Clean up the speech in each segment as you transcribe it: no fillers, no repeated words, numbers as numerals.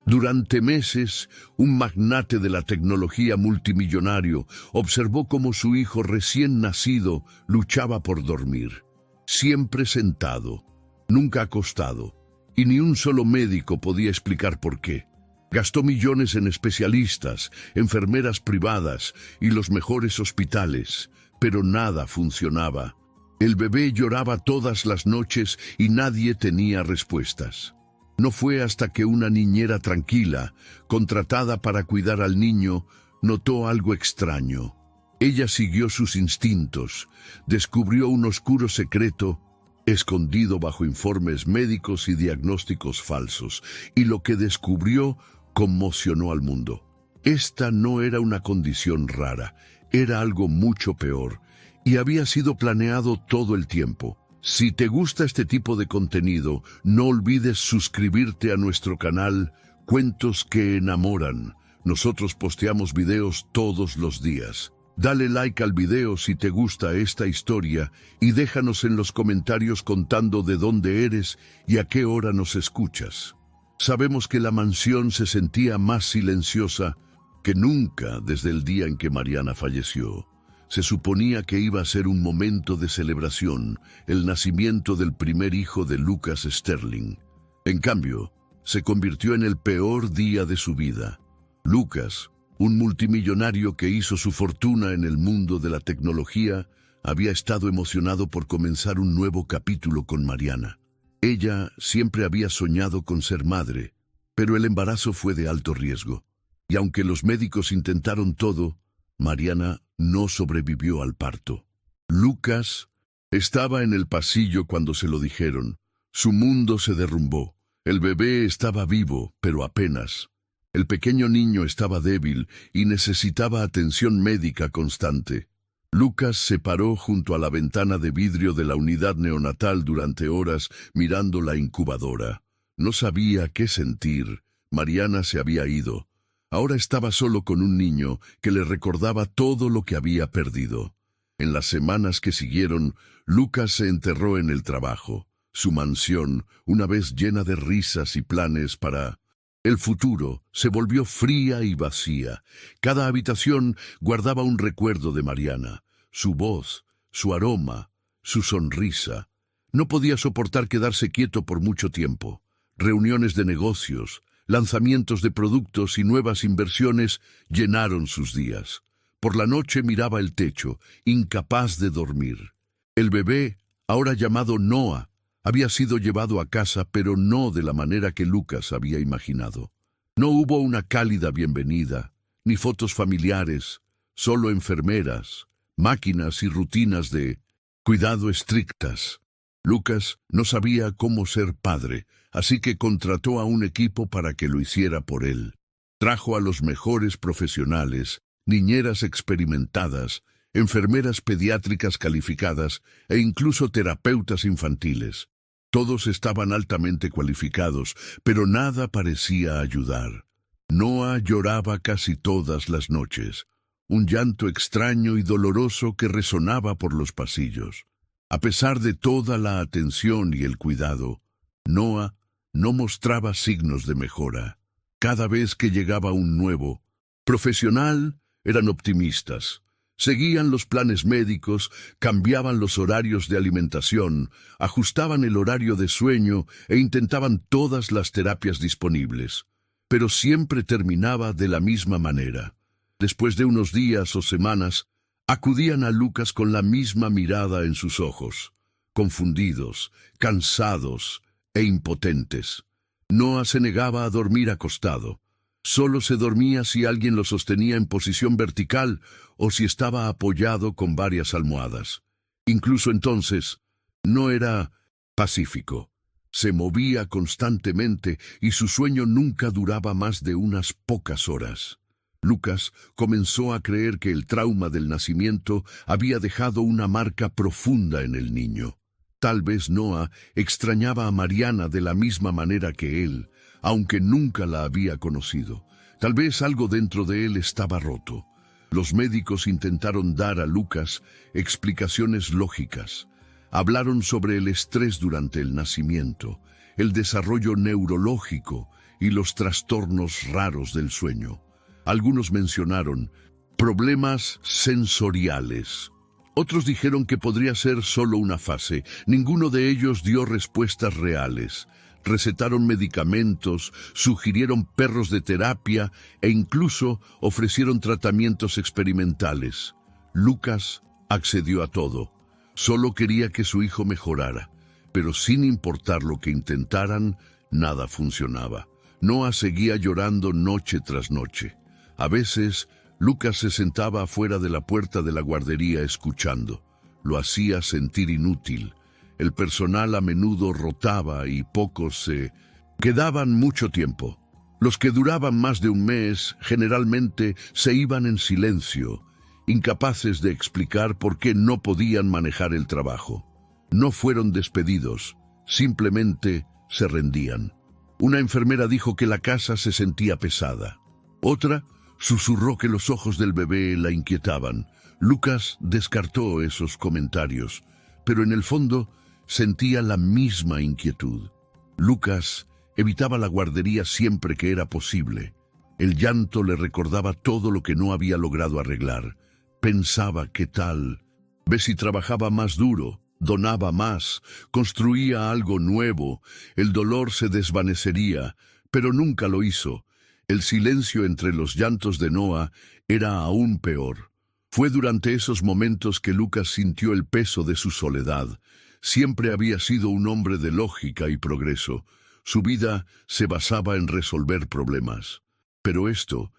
Durante meses, un magnate de la tecnología multimillonario observó cómo su hijo recién nacido luchaba por dormir. Siempre sentado, nunca acostado, y ni un solo médico podía explicar por qué. Gastó millones en especialistas, enfermeras privadas y los mejores hospitales, pero nada funcionaba. El bebé lloraba todas las noches y nadie tenía respuestas. No fue hasta que una niñera tranquila, contratada para cuidar al niño, notó algo extraño. Ella siguió sus instintos, descubrió un oscuro secreto escondido bajo informes médicos y diagnósticos falsos, y lo que descubrió conmocionó al mundo. Esta no era una condición rara, era algo mucho peor, y había sido planeado todo el tiempo. Si te gusta este tipo de contenido, no olvides suscribirte a nuestro canal Cuentos que Enamoran. Nosotros posteamos videos todos los días. Dale like al video si te gusta esta historia y déjanos en los comentarios contando de dónde eres y a qué hora nos escuchas. Sabemos que la mansión se sentía más silenciosa que nunca desde el día en que Mariana falleció. Se suponía que iba a ser un momento de celebración, el nacimiento del primer hijo de Lucas Sterling. En cambio, se convirtió en el peor día de su vida. Lucas, un multimillonario que hizo su fortuna en el mundo de la tecnología, había estado emocionado por comenzar un nuevo capítulo con Mariana. Ella siempre había soñado con ser madre, pero el embarazo fue de alto riesgo. Y aunque los médicos intentaron todo, Mariana no sobrevivió al parto. Lucas estaba en el pasillo cuando se lo dijeron. Su mundo se derrumbó. El bebé estaba vivo, pero apenas. El pequeño niño estaba débil y necesitaba atención médica constante. Lucas se paró junto a la ventana de vidrio de la unidad neonatal durante horas mirando la incubadora. No sabía qué sentir. Mariana se había ido. Ahora estaba solo con un niño que le recordaba todo lo que había perdido. En las semanas que siguieron, Lucas se enterró en el trabajo. Su mansión, una vez llena de risas y planes para el futuro, se volvió fría y vacía. Cada habitación guardaba un recuerdo de Mariana, su voz, su aroma, su sonrisa. No podía soportar quedarse quieto por mucho tiempo. Reuniones de negocios, lanzamientos de productos y nuevas inversiones llenaron sus días. Por la noche miraba el techo, incapaz de dormir. El bebé, ahora llamado Noah, había sido llevado a casa, pero no de la manera que Lucas había imaginado. No hubo una cálida bienvenida, ni fotos familiares, solo enfermeras, máquinas y rutinas de cuidado estrictas. Lucas no sabía cómo ser padre, así que contrató a un equipo para que lo hiciera por él. Trajo a los mejores profesionales, niñeras experimentadas, enfermeras pediátricas calificadas e incluso terapeutas infantiles. Todos estaban altamente cualificados, pero nada parecía ayudar. Noah lloraba casi todas las noches, un llanto extraño y doloroso que resonaba por los pasillos. A pesar de toda la atención y el cuidado, Noah no mostraba signos de mejora. Cada vez que llegaba un nuevo profesional, eran optimistas. Seguían los planes médicos, cambiaban los horarios de alimentación, ajustaban el horario de sueño e intentaban todas las terapias disponibles. Pero siempre terminaba de la misma manera. Después de unos días o semanas, acudían a Lucas con la misma mirada en sus ojos, confundidos, cansados e impotentes. Noah se negaba a dormir acostado. Solo se dormía si alguien lo sostenía en posición vertical o si estaba apoyado con varias almohadas. Incluso entonces, no era pacífico. Se movía constantemente y su sueño nunca duraba más de unas pocas horas. Lucas comenzó a creer que el trauma del nacimiento había dejado una marca profunda en el niño. Tal vez Noah extrañaba a Mariana de la misma manera que él, aunque nunca la había conocido. Tal vez algo dentro de él estaba roto. Los médicos intentaron dar a Lucas explicaciones lógicas. Hablaron sobre el estrés durante el nacimiento, el desarrollo neurológico y los trastornos raros del sueño. Algunos mencionaron problemas sensoriales. Otros dijeron que podría ser solo una fase. Ninguno de ellos dio respuestas reales. Recetaron medicamentos, sugirieron perros de terapia e incluso ofrecieron tratamientos experimentales. Lucas accedió a todo. Solo quería que su hijo mejorara, pero sin importar lo que intentaran, nada funcionaba. Noah seguía llorando noche tras noche. A veces, Lucas se sentaba afuera de la puerta de la guardería escuchando. Lo hacía sentir inútil. El personal a menudo rotaba y pocos se quedaban mucho tiempo. Los que duraban más de un mes generalmente se iban en silencio, incapaces de explicar por qué no podían manejar el trabajo. No fueron despedidos, simplemente se rendían. Una enfermera dijo que la casa se sentía pesada. Otra susurró que los ojos del bebé la inquietaban. Lucas descartó esos comentarios, pero en el fondo sentía la misma inquietud. Lucas evitaba la guardería siempre que era posible. El llanto le recordaba todo lo que no había logrado arreglar. Pensaba, ¿qué tal? Ve si trabajaba más duro, donaba más, construía algo nuevo, el dolor se desvanecería, pero nunca lo hizo. El silencio entre los llantos de Noah era aún peor. Fue durante esos momentos que Lucas sintió el peso de su soledad. Siempre había sido un hombre de lógica y progreso. Su vida se basaba en resolver problemas. Pero esto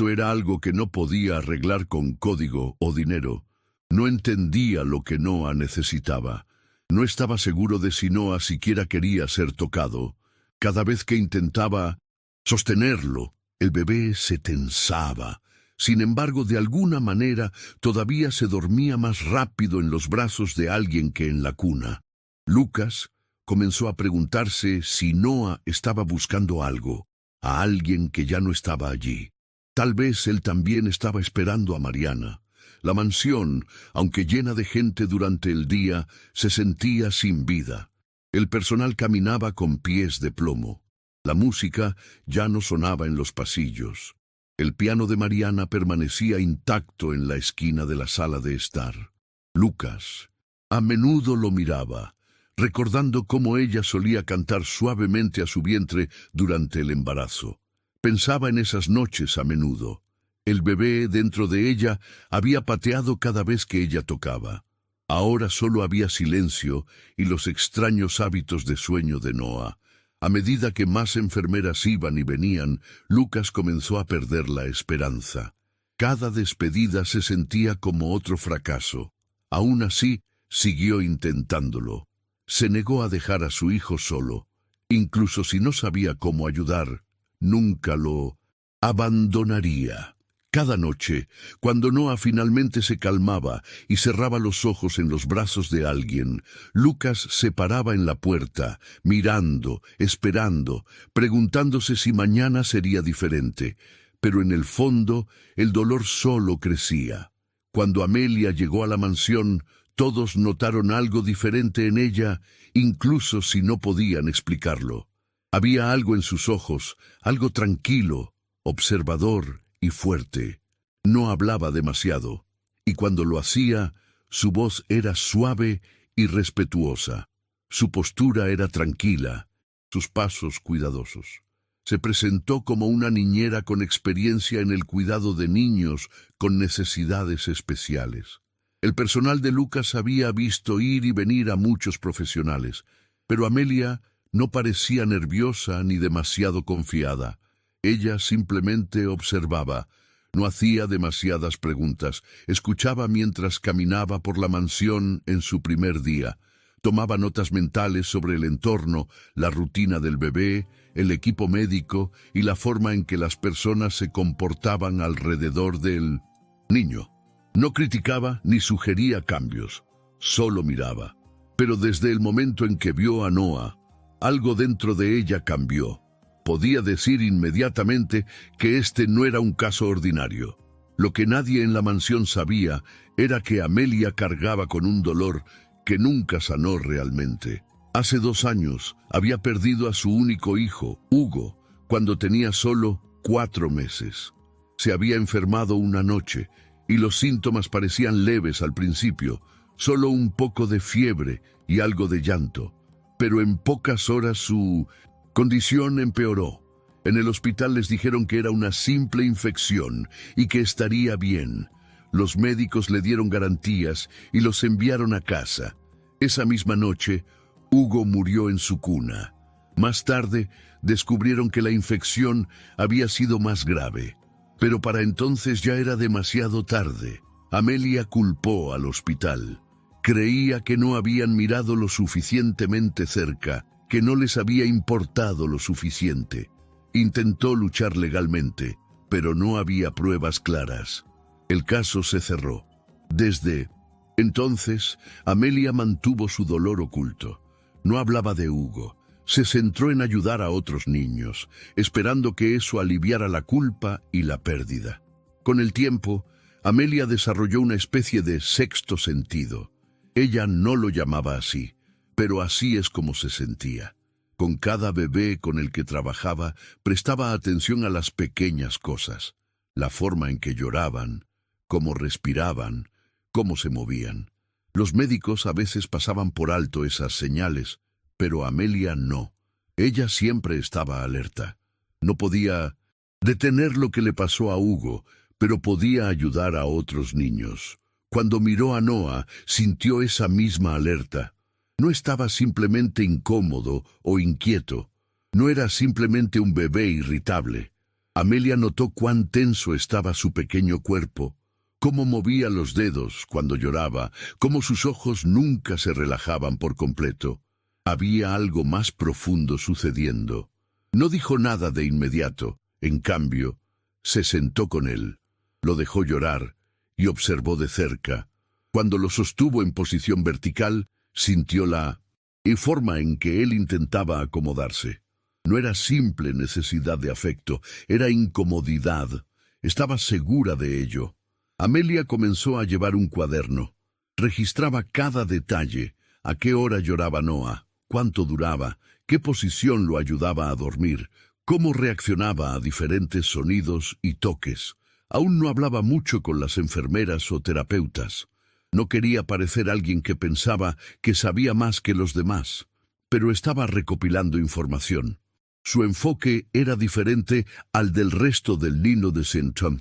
era algo que no podía arreglar con código o dinero. No entendía lo que Noah necesitaba. No estaba seguro de si Noah siquiera quería ser tocado. Cada vez que intentaba sostenerlo, el bebé se tensaba. Sin embargo, de alguna manera, todavía se dormía más rápido en los brazos de alguien que en la cuna. Lucas comenzó a preguntarse si Noah estaba buscando algo, a alguien que ya no estaba allí. Tal vez él también estaba esperando a Mariana. La mansión, aunque llena de gente durante el día, se sentía sin vida. El personal caminaba con pies de plomo. La música ya no sonaba en los pasillos. El piano de Mariana permanecía intacto en la esquina de la sala de estar. Lucas a menudo lo miraba, recordando cómo ella solía cantar suavemente a su vientre durante el embarazo. Pensaba en esas noches a menudo. El bebé dentro de ella había pateado cada vez que ella tocaba. Ahora solo había silencio y los extraños hábitos de sueño de Noah. A medida que más enfermeras iban y venían, Lucas comenzó a perder la esperanza. Cada despedida se sentía como otro fracaso. Aún así, siguió intentándolo. Se negó a dejar a su hijo solo. Incluso si no sabía cómo ayudar, nunca lo abandonaría. Cada noche, cuando Noah finalmente se calmaba y cerraba los ojos en los brazos de alguien, Lucas se paraba en la puerta, mirando, esperando, preguntándose si mañana sería diferente. Pero en el fondo, el dolor solo crecía. Cuando Amelia llegó a la mansión, todos notaron algo diferente en ella, incluso si no podían explicarlo. Había algo en sus ojos, algo tranquilo, observador y fuerte. No hablaba demasiado, y cuando lo hacía, su voz era suave y respetuosa. Su postura era tranquila, sus pasos cuidadosos. Se presentó como una niñera con experiencia en el cuidado de niños con necesidades especiales. El personal de Lucas había visto ir y venir a muchos profesionales, pero Amelia no parecía nerviosa ni demasiado confiada. Ella simplemente observaba, no hacía demasiadas preguntas, escuchaba mientras caminaba por la mansión en su primer día. Tomaba notas mentales sobre el entorno, la rutina del bebé, el equipo médico y la forma en que las personas se comportaban alrededor del niño. No criticaba ni sugería cambios, solo miraba. Pero desde el momento en que vio a Noah, algo dentro de ella cambió. Podía decir inmediatamente que este no era un caso ordinario. Lo que nadie en la mansión sabía era que Amelia cargaba con un dolor que nunca sanó realmente. Hace 2 años había perdido a su único hijo, Hugo, cuando tenía solo 4 meses. Se había enfermado una noche y los síntomas parecían leves al principio, solo un poco de fiebre y algo de llanto. Pero en pocas horas su condición empeoró. En el hospital les dijeron que era una simple infección y que estaría bien. Los médicos le dieron garantías y los enviaron a casa. Esa misma noche, Hugo murió en su cuna. Más tarde, descubrieron que la infección había sido más grave. Pero para entonces ya era demasiado tarde. Amelia culpó al hospital. Creía que no habían mirado lo suficientemente cerca, que no les había importado lo suficiente. Intentó luchar legalmente, pero no había pruebas claras. El caso se cerró. Desde entonces, Amelia mantuvo su dolor oculto. No hablaba de Hugo. Se centró en ayudar a otros niños, esperando que eso aliviara la culpa y la pérdida. Con el tiempo, Amelia desarrolló una especie de sexto sentido. Ella no lo llamaba así, pero así es como se sentía. Con cada bebé con el que trabajaba, prestaba atención a las pequeñas cosas, la forma en que lloraban, cómo respiraban, cómo se movían. Los médicos a veces pasaban por alto esas señales, pero Amelia no. Ella siempre estaba alerta. No podía detener lo que le pasó a Hugo, pero podía ayudar a otros niños. Cuando miró a Noah, sintió esa misma alerta. No estaba simplemente incómodo o inquieto. No era simplemente un bebé irritable. Amelia notó cuán tenso estaba su pequeño cuerpo, cómo movía los dedos cuando lloraba, cómo sus ojos nunca se relajaban por completo. Había algo más profundo sucediendo. No dijo nada de inmediato. En cambio, se sentó con él, lo dejó llorar y observó de cerca. Cuando lo sostuvo en posición vertical, sintió la forma en que él intentaba acomodarse. No era simple necesidad de afecto, era incomodidad. Estaba segura de ello. Amelia comenzó a llevar un cuaderno. Registraba cada detalle: a qué hora lloraba Noah, cuánto duraba, qué posición lo ayudaba a dormir, cómo reaccionaba a diferentes sonidos y toques. Aún no hablaba mucho con las enfermeras o terapeutas. No quería parecer alguien que pensaba que sabía más que los demás, pero estaba recopilando información. Su enfoque era diferente al del resto del Lino de Centum.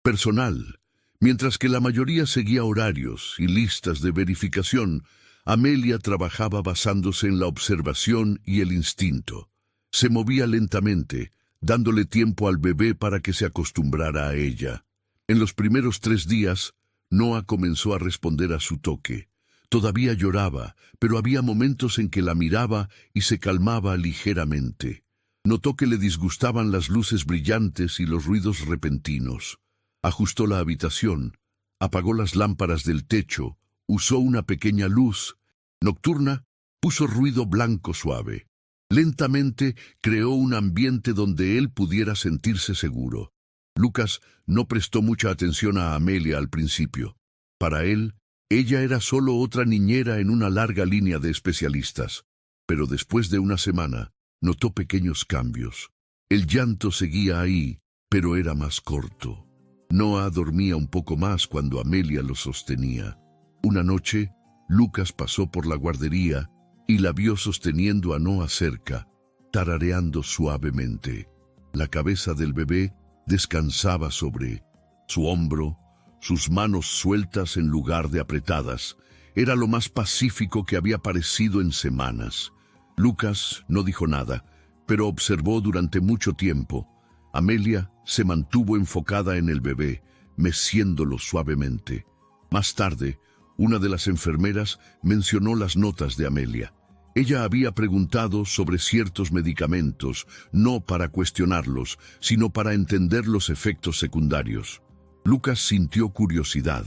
Personal. Mientras que la mayoría seguía horarios y listas de verificación, Amelia trabajaba basándose en la observación y el instinto. Se movía lentamente, dándole tiempo al bebé para que se acostumbrara a ella. En los primeros 3 días, Noah comenzó a responder a su toque. Todavía lloraba, pero había momentos en que la miraba y se calmaba ligeramente. Notó que le disgustaban las luces brillantes y los ruidos repentinos. Ajustó la habitación, apagó las lámparas del techo, usó una pequeña luz nocturna, puso ruido blanco suave. Lentamente creó un ambiente donde él pudiera sentirse seguro. Lucas no prestó mucha atención a Amelia al principio. Para él, ella era solo otra niñera en una larga línea de especialistas. Pero después de una semana, notó pequeños cambios. El llanto seguía ahí, pero era más corto. Noah dormía un poco más cuando Amelia lo sostenía. Una noche, Lucas pasó por la guardería y la vio sosteniendo a Noah cerca, tarareando suavemente. La cabeza del bebé descansaba sobre su hombro, sus manos sueltas en lugar de apretadas. Era lo más pacífico que había parecido en semanas. Lucas no dijo nada, pero observó durante mucho tiempo. Amelia se mantuvo enfocada en el bebé, meciéndolo suavemente. Más tarde, una de las enfermeras mencionó las notas de Amelia. Ella había preguntado sobre ciertos medicamentos, no para cuestionarlos, sino para entender los efectos secundarios. Lucas sintió curiosidad.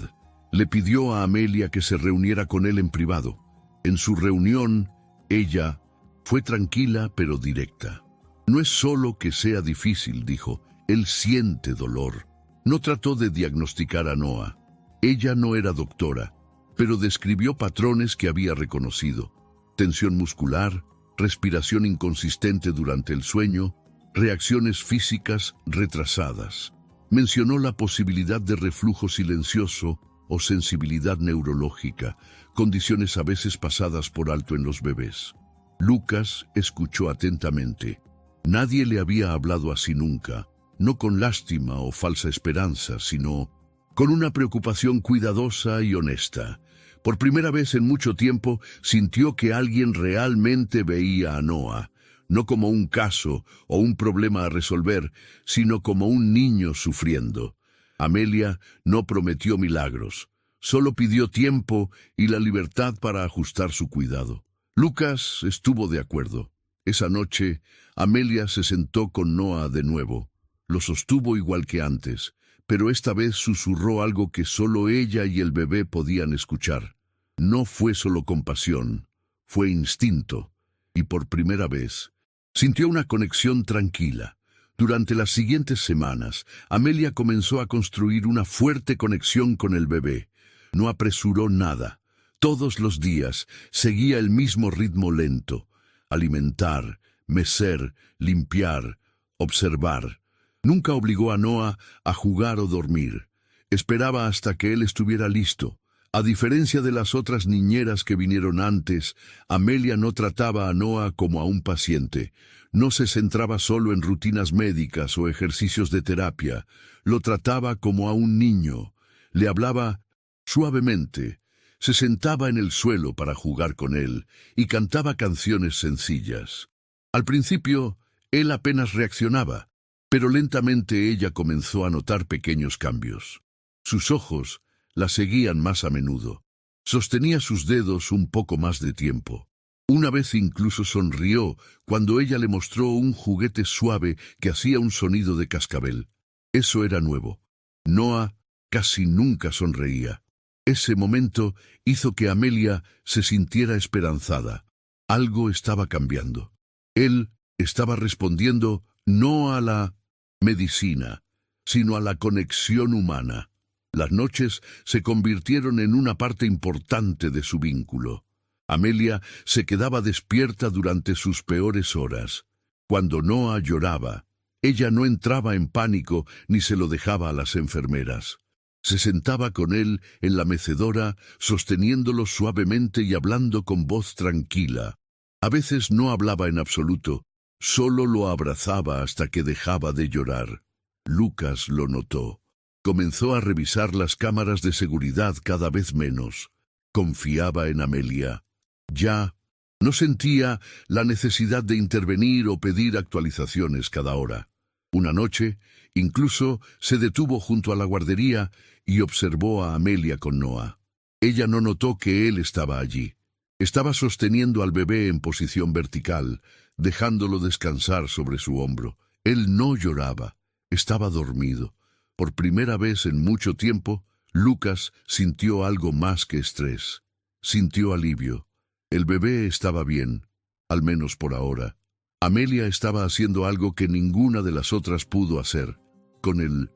Le pidió a Amelia que se reuniera con él en privado. En su reunión, ella fue tranquila pero directa. No es solo que sea difícil, dijo, él siente dolor. No trató de diagnosticar a Noah. Ella no era doctora, pero describió patrones que había reconocido: tensión muscular, respiración inconsistente durante el sueño, reacciones físicas retrasadas. Mencionó la posibilidad de reflujo silencioso o sensibilidad neurológica, condiciones a veces pasadas por alto en los bebés. Lucas escuchó atentamente. Nadie le había hablado así nunca, no con lástima o falsa esperanza, sino con una preocupación cuidadosa y honesta. Por primera vez en mucho tiempo sintió que alguien realmente veía a Noah, no como un caso o un problema a resolver, sino como un niño sufriendo. Amelia no prometió milagros, solo pidió tiempo y la libertad para ajustar su cuidado. Lucas estuvo de acuerdo. Esa noche, Amelia se sentó con Noah de nuevo. Lo sostuvo igual que antes, pero esta vez susurró algo que solo ella y el bebé podían escuchar. No fue solo compasión, fue instinto, y por primera vez sintió una conexión tranquila. Durante las siguientes semanas, Amelia comenzó a construir una fuerte conexión con el bebé. No apresuró nada. Todos los días seguía el mismo ritmo lento. Alimentar, mecer, limpiar, observar. Nunca obligó a Noah a jugar o dormir. Esperaba hasta que él estuviera listo. A diferencia de las otras niñeras que vinieron antes, Amelia no trataba a Noah como a un paciente. No se centraba solo en rutinas médicas o ejercicios de terapia. Lo trataba como a un niño. Le hablaba suavemente. Se sentaba en el suelo para jugar con él y cantaba canciones sencillas. Al principio, él apenas reaccionaba, pero lentamente ella comenzó a notar pequeños cambios. Sus ojos la seguían más a menudo. Sostenía sus dedos un poco más de tiempo. Una vez incluso sonrió cuando ella le mostró un juguete suave que hacía un sonido de cascabel. Eso era nuevo. Noah casi nunca sonreía. Ese momento hizo que Amelia se sintiera esperanzada. Algo estaba cambiando. Él estaba respondiendo no a la medicina, sino a la conexión humana. Las noches se convirtieron en una parte importante de su vínculo. Amelia se quedaba despierta durante sus peores horas. Cuando Noah lloraba, ella no entraba en pánico ni se lo dejaba a las enfermeras. Se sentaba con él en la mecedora, sosteniéndolo suavemente y hablando con voz tranquila. A veces no hablaba en absoluto, solo lo abrazaba hasta que dejaba de llorar. Lucas lo notó. Comenzó a revisar las cámaras de seguridad cada vez menos. Confiaba en Amelia. Ya no sentía la necesidad de intervenir o pedir actualizaciones cada hora. Una noche, incluso, se detuvo junto a la guardería y observó a Amelia con Noah. Ella no notó que él estaba allí. Estaba sosteniendo al bebé en posición vertical, dejándolo descansar sobre su hombro. Él no lloraba, estaba dormido. Por primera vez en mucho tiempo, Lucas sintió algo más que estrés. Sintió alivio. El bebé estaba bien, al menos por ahora. Amelia estaba haciendo algo que ninguna de las otras pudo hacer. Con el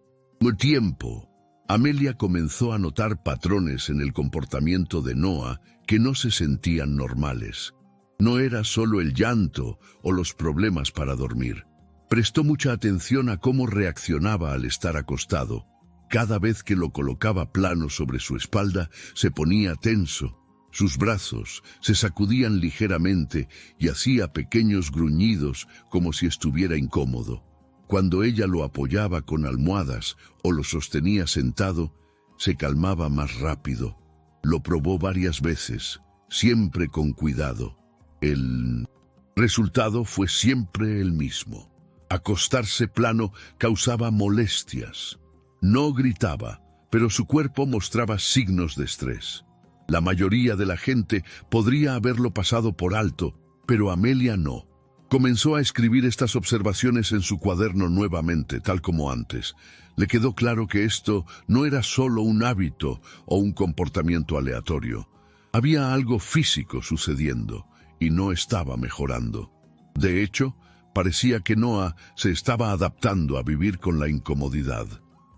tiempo, Amelia comenzó a notar patrones en el comportamiento de Noah que no se sentían normales. No era solo el llanto o los problemas para dormir. Prestó mucha atención a cómo reaccionaba al estar acostado. Cada vez que lo colocaba plano sobre su espalda, se ponía tenso. Sus brazos se sacudían ligeramente y hacía pequeños gruñidos como si estuviera incómodo. Cuando ella lo apoyaba con almohadas o lo sostenía sentado, se calmaba más rápido. Lo probó varias veces, siempre con cuidado. El resultado fue siempre el mismo. Acostarse plano causaba molestias. No gritaba, pero su cuerpo mostraba signos de estrés. La mayoría de la gente podría haberlo pasado por alto, pero Amelia no. Comenzó a escribir estas observaciones en su cuaderno nuevamente, tal como antes. Le quedó claro que esto no era solo un hábito o un comportamiento aleatorio. Había algo físico sucediendo y no estaba mejorando. De hecho, parecía que Noah se estaba adaptando a vivir con la incomodidad.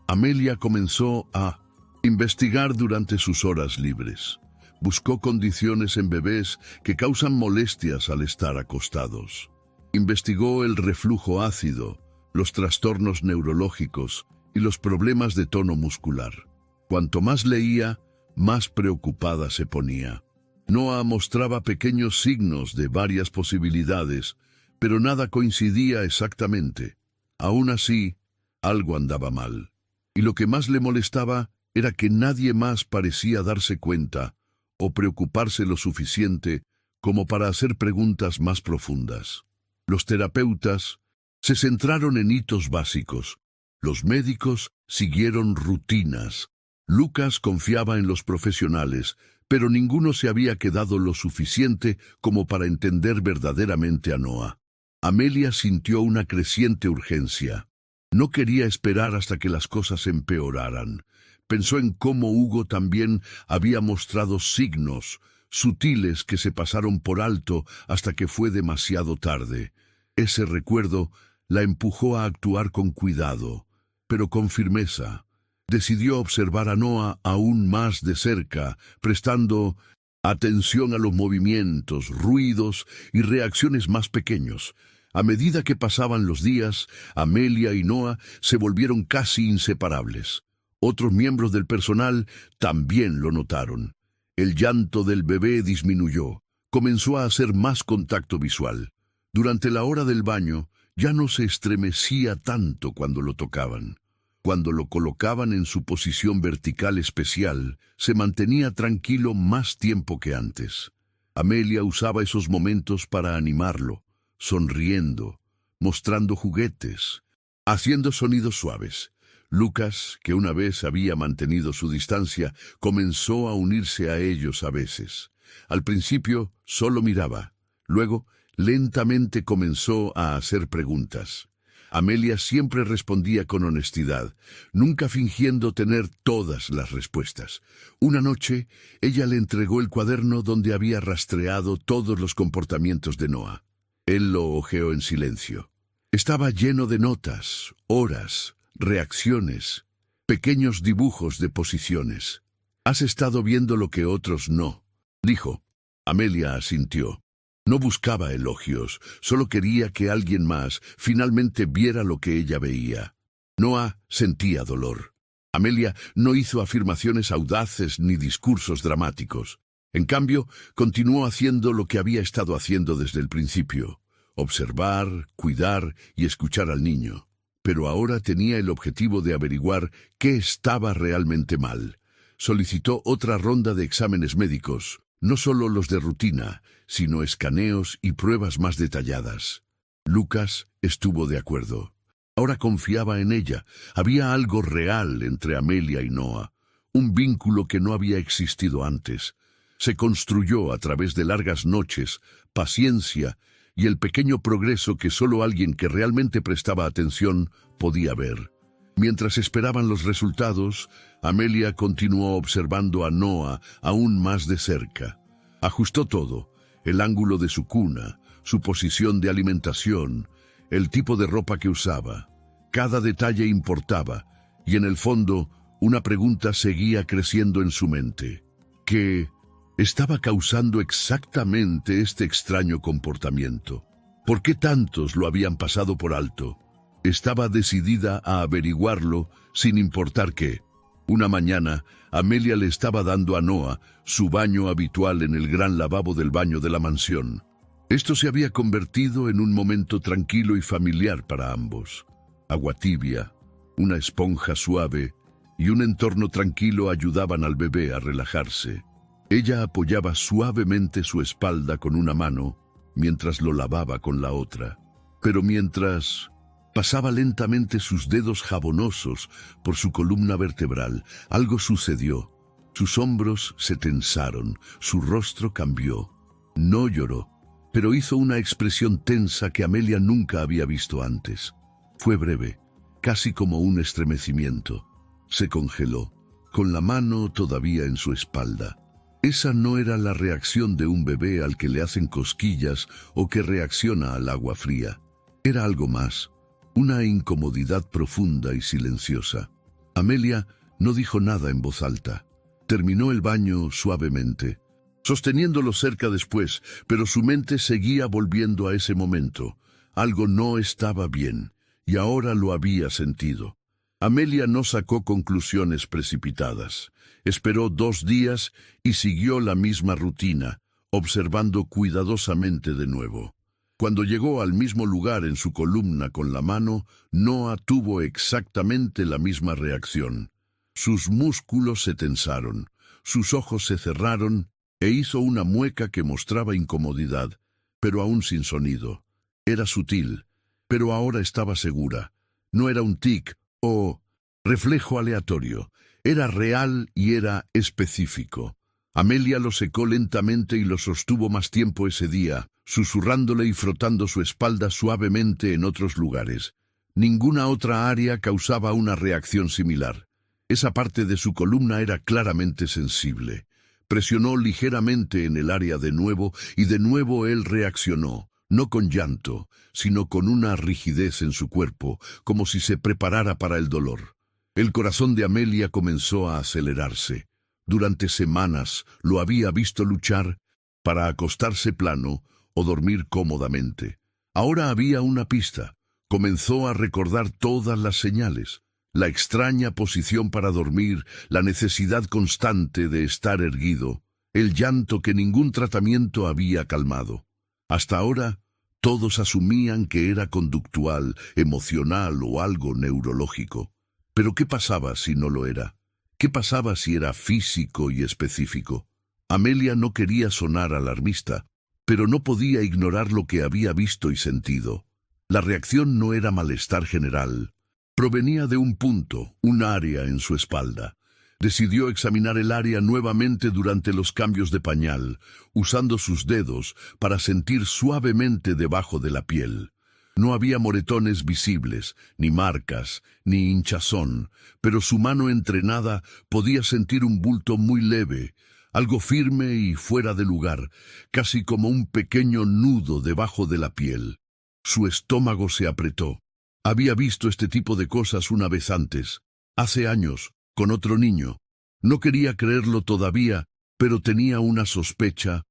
Amelia comenzó a investigar durante sus horas libres. Buscó condiciones en bebés que causan molestias al estar acostados. Investigó el reflujo ácido, los trastornos neurológicos y los problemas de tono muscular. Cuanto más leía, más preocupada se ponía. Noah mostraba pequeños signos de varias posibilidades, pero nada coincidía exactamente. Aún así, algo andaba mal. Y lo que más le molestaba era que nadie más parecía darse cuenta o preocuparse lo suficiente como para hacer preguntas más profundas. Los terapeutas se centraron en hitos básicos. Los médicos siguieron rutinas. Lucas confiaba en los profesionales, pero ninguno se había quedado lo suficiente como para entender verdaderamente a Noah. Amelia sintió una creciente urgencia. No quería esperar hasta que las cosas empeoraran. Pensó en cómo Hugo también había mostrado signos sutiles que se pasaron por alto hasta que fue demasiado tarde. Ese recuerdo la empujó a actuar con cuidado, pero con firmeza. Decidió observar a Noah aún más de cerca, prestando atención a los movimientos, ruidos y reacciones más pequeños. A medida que pasaban los días, Amelia y Noah se volvieron casi inseparables. Otros miembros del personal también lo notaron. El llanto del bebé disminuyó. Comenzó a hacer más contacto visual. Durante la hora del baño, ya no se estremecía tanto cuando lo tocaban. Cuando lo colocaban en su posición vertical especial, se mantenía tranquilo más tiempo que antes. Amelia usaba esos momentos para animarlo, sonriendo, mostrando juguetes, haciendo sonidos suaves. Lucas, que una vez había mantenido su distancia, comenzó a unirse a ellos a veces. Al principio solo miraba, luego lentamente comenzó a hacer preguntas. Amelia siempre respondía con honestidad, nunca fingiendo tener todas las respuestas. Una noche, ella le entregó el cuaderno donde había rastreado todos los comportamientos de Noah. Él lo hojeó en silencio. Estaba lleno de notas, horas, reacciones, pequeños dibujos de posiciones. «Has estado viendo lo que otros no», dijo. Amelia asintió. No buscaba elogios, solo quería que alguien más finalmente viera lo que ella veía. Noah sentía dolor. Amelia no hizo afirmaciones audaces ni discursos dramáticos. En cambio, continuó haciendo lo que había estado haciendo desde el principio: observar, cuidar y escuchar al niño. Pero ahora tenía el objetivo de averiguar qué estaba realmente mal. Solicitó otra ronda de exámenes médicos, no solo los de rutina, sino escaneos y pruebas más detalladas. Lucas estuvo de acuerdo. Ahora confiaba en ella. Había algo real entre Amelia y Noah, un vínculo que no había existido antes. Se construyó a través de largas noches, paciencia y el pequeño progreso que solo alguien que realmente prestaba atención podía ver. Mientras esperaban los resultados, Amelia continuó observando a Noah aún más de cerca. Ajustó todo: el ángulo de su cuna, su posición de alimentación, el tipo de ropa que usaba. Cada detalle importaba, y en el fondo, una pregunta seguía creciendo en su mente. ¿Qué estaba causando exactamente este extraño comportamiento? ¿Por qué tantos lo habían pasado por alto? Estaba decidida a averiguarlo sin importar qué. Una mañana, Amelia le estaba dando a Noah su baño habitual en el gran lavabo del baño de la mansión. Esto se había convertido en un momento tranquilo y familiar para ambos. Agua tibia, una esponja suave y un entorno tranquilo ayudaban al bebé a relajarse. Ella apoyaba suavemente su espalda con una mano mientras lo lavaba con la otra. Pero mientras pasaba lentamente sus dedos jabonosos por su columna vertebral, algo sucedió. Sus hombros se tensaron, su rostro cambió. No lloró, pero hizo una expresión tensa que Amelia nunca había visto antes. Fue breve, casi como un estremecimiento. Se congeló, con la mano todavía en su espalda. Esa no era la reacción de un bebé al que le hacen cosquillas o que reacciona al agua fría. Era algo más, una incomodidad profunda y silenciosa. Amelia no dijo nada en voz alta. Terminó el baño suavemente, sosteniéndolo cerca después, pero su mente seguía volviendo a ese momento. Algo no estaba bien, y ahora lo había sentido. Amelia no sacó conclusiones precipitadas. Esperó 2 días y siguió la misma rutina, observando cuidadosamente de nuevo. Cuando llegó al mismo lugar en su columna con la mano, Noah tuvo exactamente la misma reacción. Sus músculos se tensaron, sus ojos se cerraron e hizo una mueca que mostraba incomodidad, pero aún sin sonido. Era sutil, pero ahora estaba segura. No era un tic o reflejo aleatorio. Era real y era específico. Amelia lo secó lentamente y lo sostuvo más tiempo ese día, susurrándole y frotando su espalda suavemente en otros lugares. Ninguna otra área causaba una reacción similar. Esa parte de su columna era claramente sensible. Presionó ligeramente en el área de nuevo y de nuevo él reaccionó, no con llanto, sino con una rigidez en su cuerpo, como si se preparara para el dolor. El corazón de Amelia comenzó a acelerarse. Durante semanas lo había visto luchar para acostarse plano o dormir cómodamente. Ahora había una pista. Comenzó a recordar todas las señales. La extraña posición para dormir, la necesidad constante de estar erguido, el llanto que ningún tratamiento había calmado. Hasta ahora, todos asumían que era conductual, emocional o algo neurológico. Pero ¿qué pasaba si no lo era? ¿Qué pasaba si era físico y específico? Amelia no quería sonar alarmista, pero no podía ignorar lo que había visto y sentido. La reacción no era malestar general. Provenía de un punto, un área en su espalda. Decidió examinar el área nuevamente durante los cambios de pañal, usando sus dedos para sentir suavemente debajo de la piel. No había moretones visibles, ni marcas, ni hinchazón, pero su mano entrenada podía sentir un bulto muy leve, algo firme y fuera de lugar, casi como un pequeño nudo debajo de la piel. Su estómago se apretó. Había visto este tipo de cosas una vez antes, hace años, con otro niño. No quería creerlo todavía, pero tenía una sospecha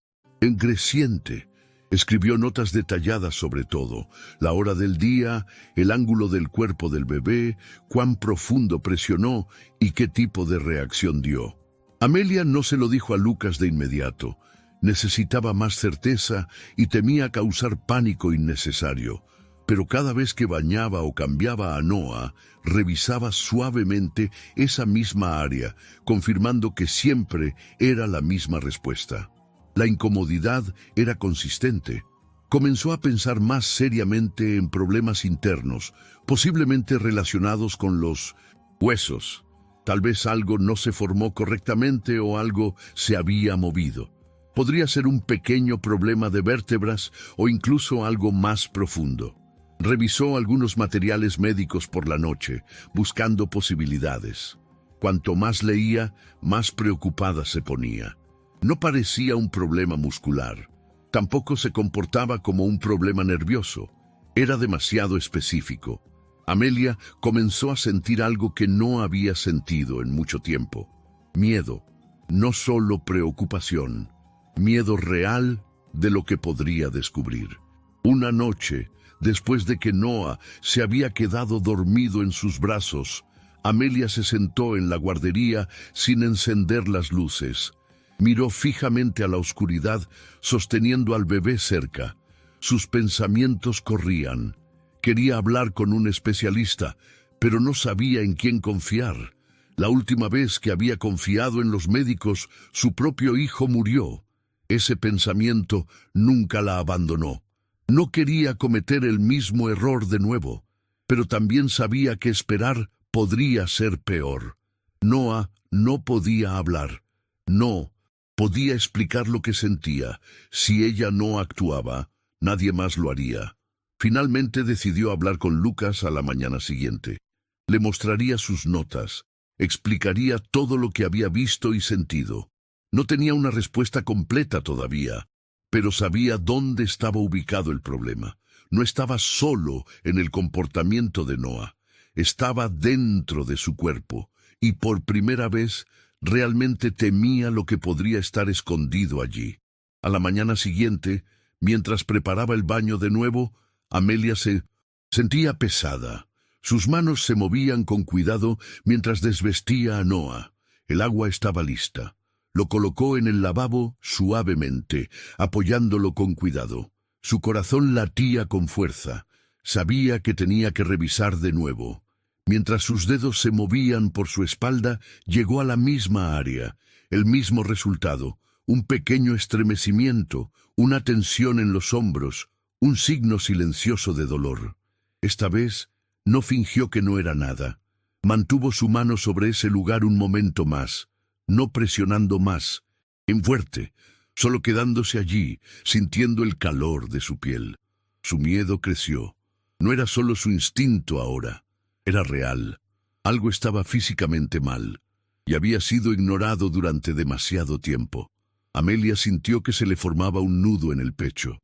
creciente. Escribió notas detalladas sobre todo, la hora del día, el ángulo del cuerpo del bebé, cuán profundo presionó y qué tipo de reacción dio. Amelia no se lo dijo a Lucas de inmediato. Necesitaba más certeza y temía causar pánico innecesario. Pero cada vez que bañaba o cambiaba a Noah, revisaba suavemente esa misma área, confirmando que siempre era la misma respuesta. La incomodidad era consistente. Comenzó a pensar más seriamente en problemas internos, posiblemente relacionados con los huesos. Tal vez algo no se formó correctamente o algo se había movido. Podría ser un pequeño problema de vértebras o incluso algo más profundo. Revisó algunos materiales médicos por la noche, buscando posibilidades. Cuanto más leía, más preocupada se ponía. No parecía un problema muscular. Tampoco se comportaba como un problema nervioso. Era demasiado específico. Amelia comenzó a sentir algo que no había sentido en mucho tiempo. Miedo, no solo preocupación. Miedo real de lo que podría descubrir. Una noche, después de que Noah se había quedado dormido en sus brazos, Amelia se sentó en la guardería sin encender las luces. Miró fijamente a la oscuridad, sosteniendo al bebé cerca. Sus pensamientos corrían. Quería hablar con un especialista, pero no sabía en quién confiar. La última vez que había confiado en los médicos, su propio hijo murió. Ese pensamiento nunca la abandonó. No quería cometer el mismo error de nuevo, pero también sabía que esperar podría ser peor. Noah no podía hablar. No podía explicar lo que sentía. Si ella no actuaba, nadie más lo haría. Finalmente decidió hablar con Lucas a la mañana siguiente. Le mostraría sus notas, explicaría todo lo que había visto y sentido. No tenía una respuesta completa todavía, pero sabía dónde estaba ubicado el problema. No estaba solo en el comportamiento de Noah, estaba dentro de su cuerpo, y por primera vez realmente temía lo que podría estar escondido allí. A la mañana siguiente, mientras preparaba el baño de nuevo, Amelia se sentía pesada. Sus manos se movían con cuidado mientras desvestía a Noah. El agua estaba lista. Lo colocó en el lavabo suavemente, apoyándolo con cuidado. Su corazón latía con fuerza. Sabía que tenía que revisar de nuevo. Mientras sus dedos se movían por su espalda, llegó a la misma área, el mismo resultado, un pequeño estremecimiento, una tensión en los hombros, un signo silencioso de dolor. Esta vez no fingió que no era nada. Mantuvo su mano sobre ese lugar un momento más, no presionando más, en fuerte, solo quedándose allí, sintiendo el calor de su piel. Su miedo creció. No era solo su instinto ahora, era real. Algo estaba físicamente mal, y había sido ignorado durante demasiado tiempo. Amelia sintió que se le formaba un nudo en el pecho.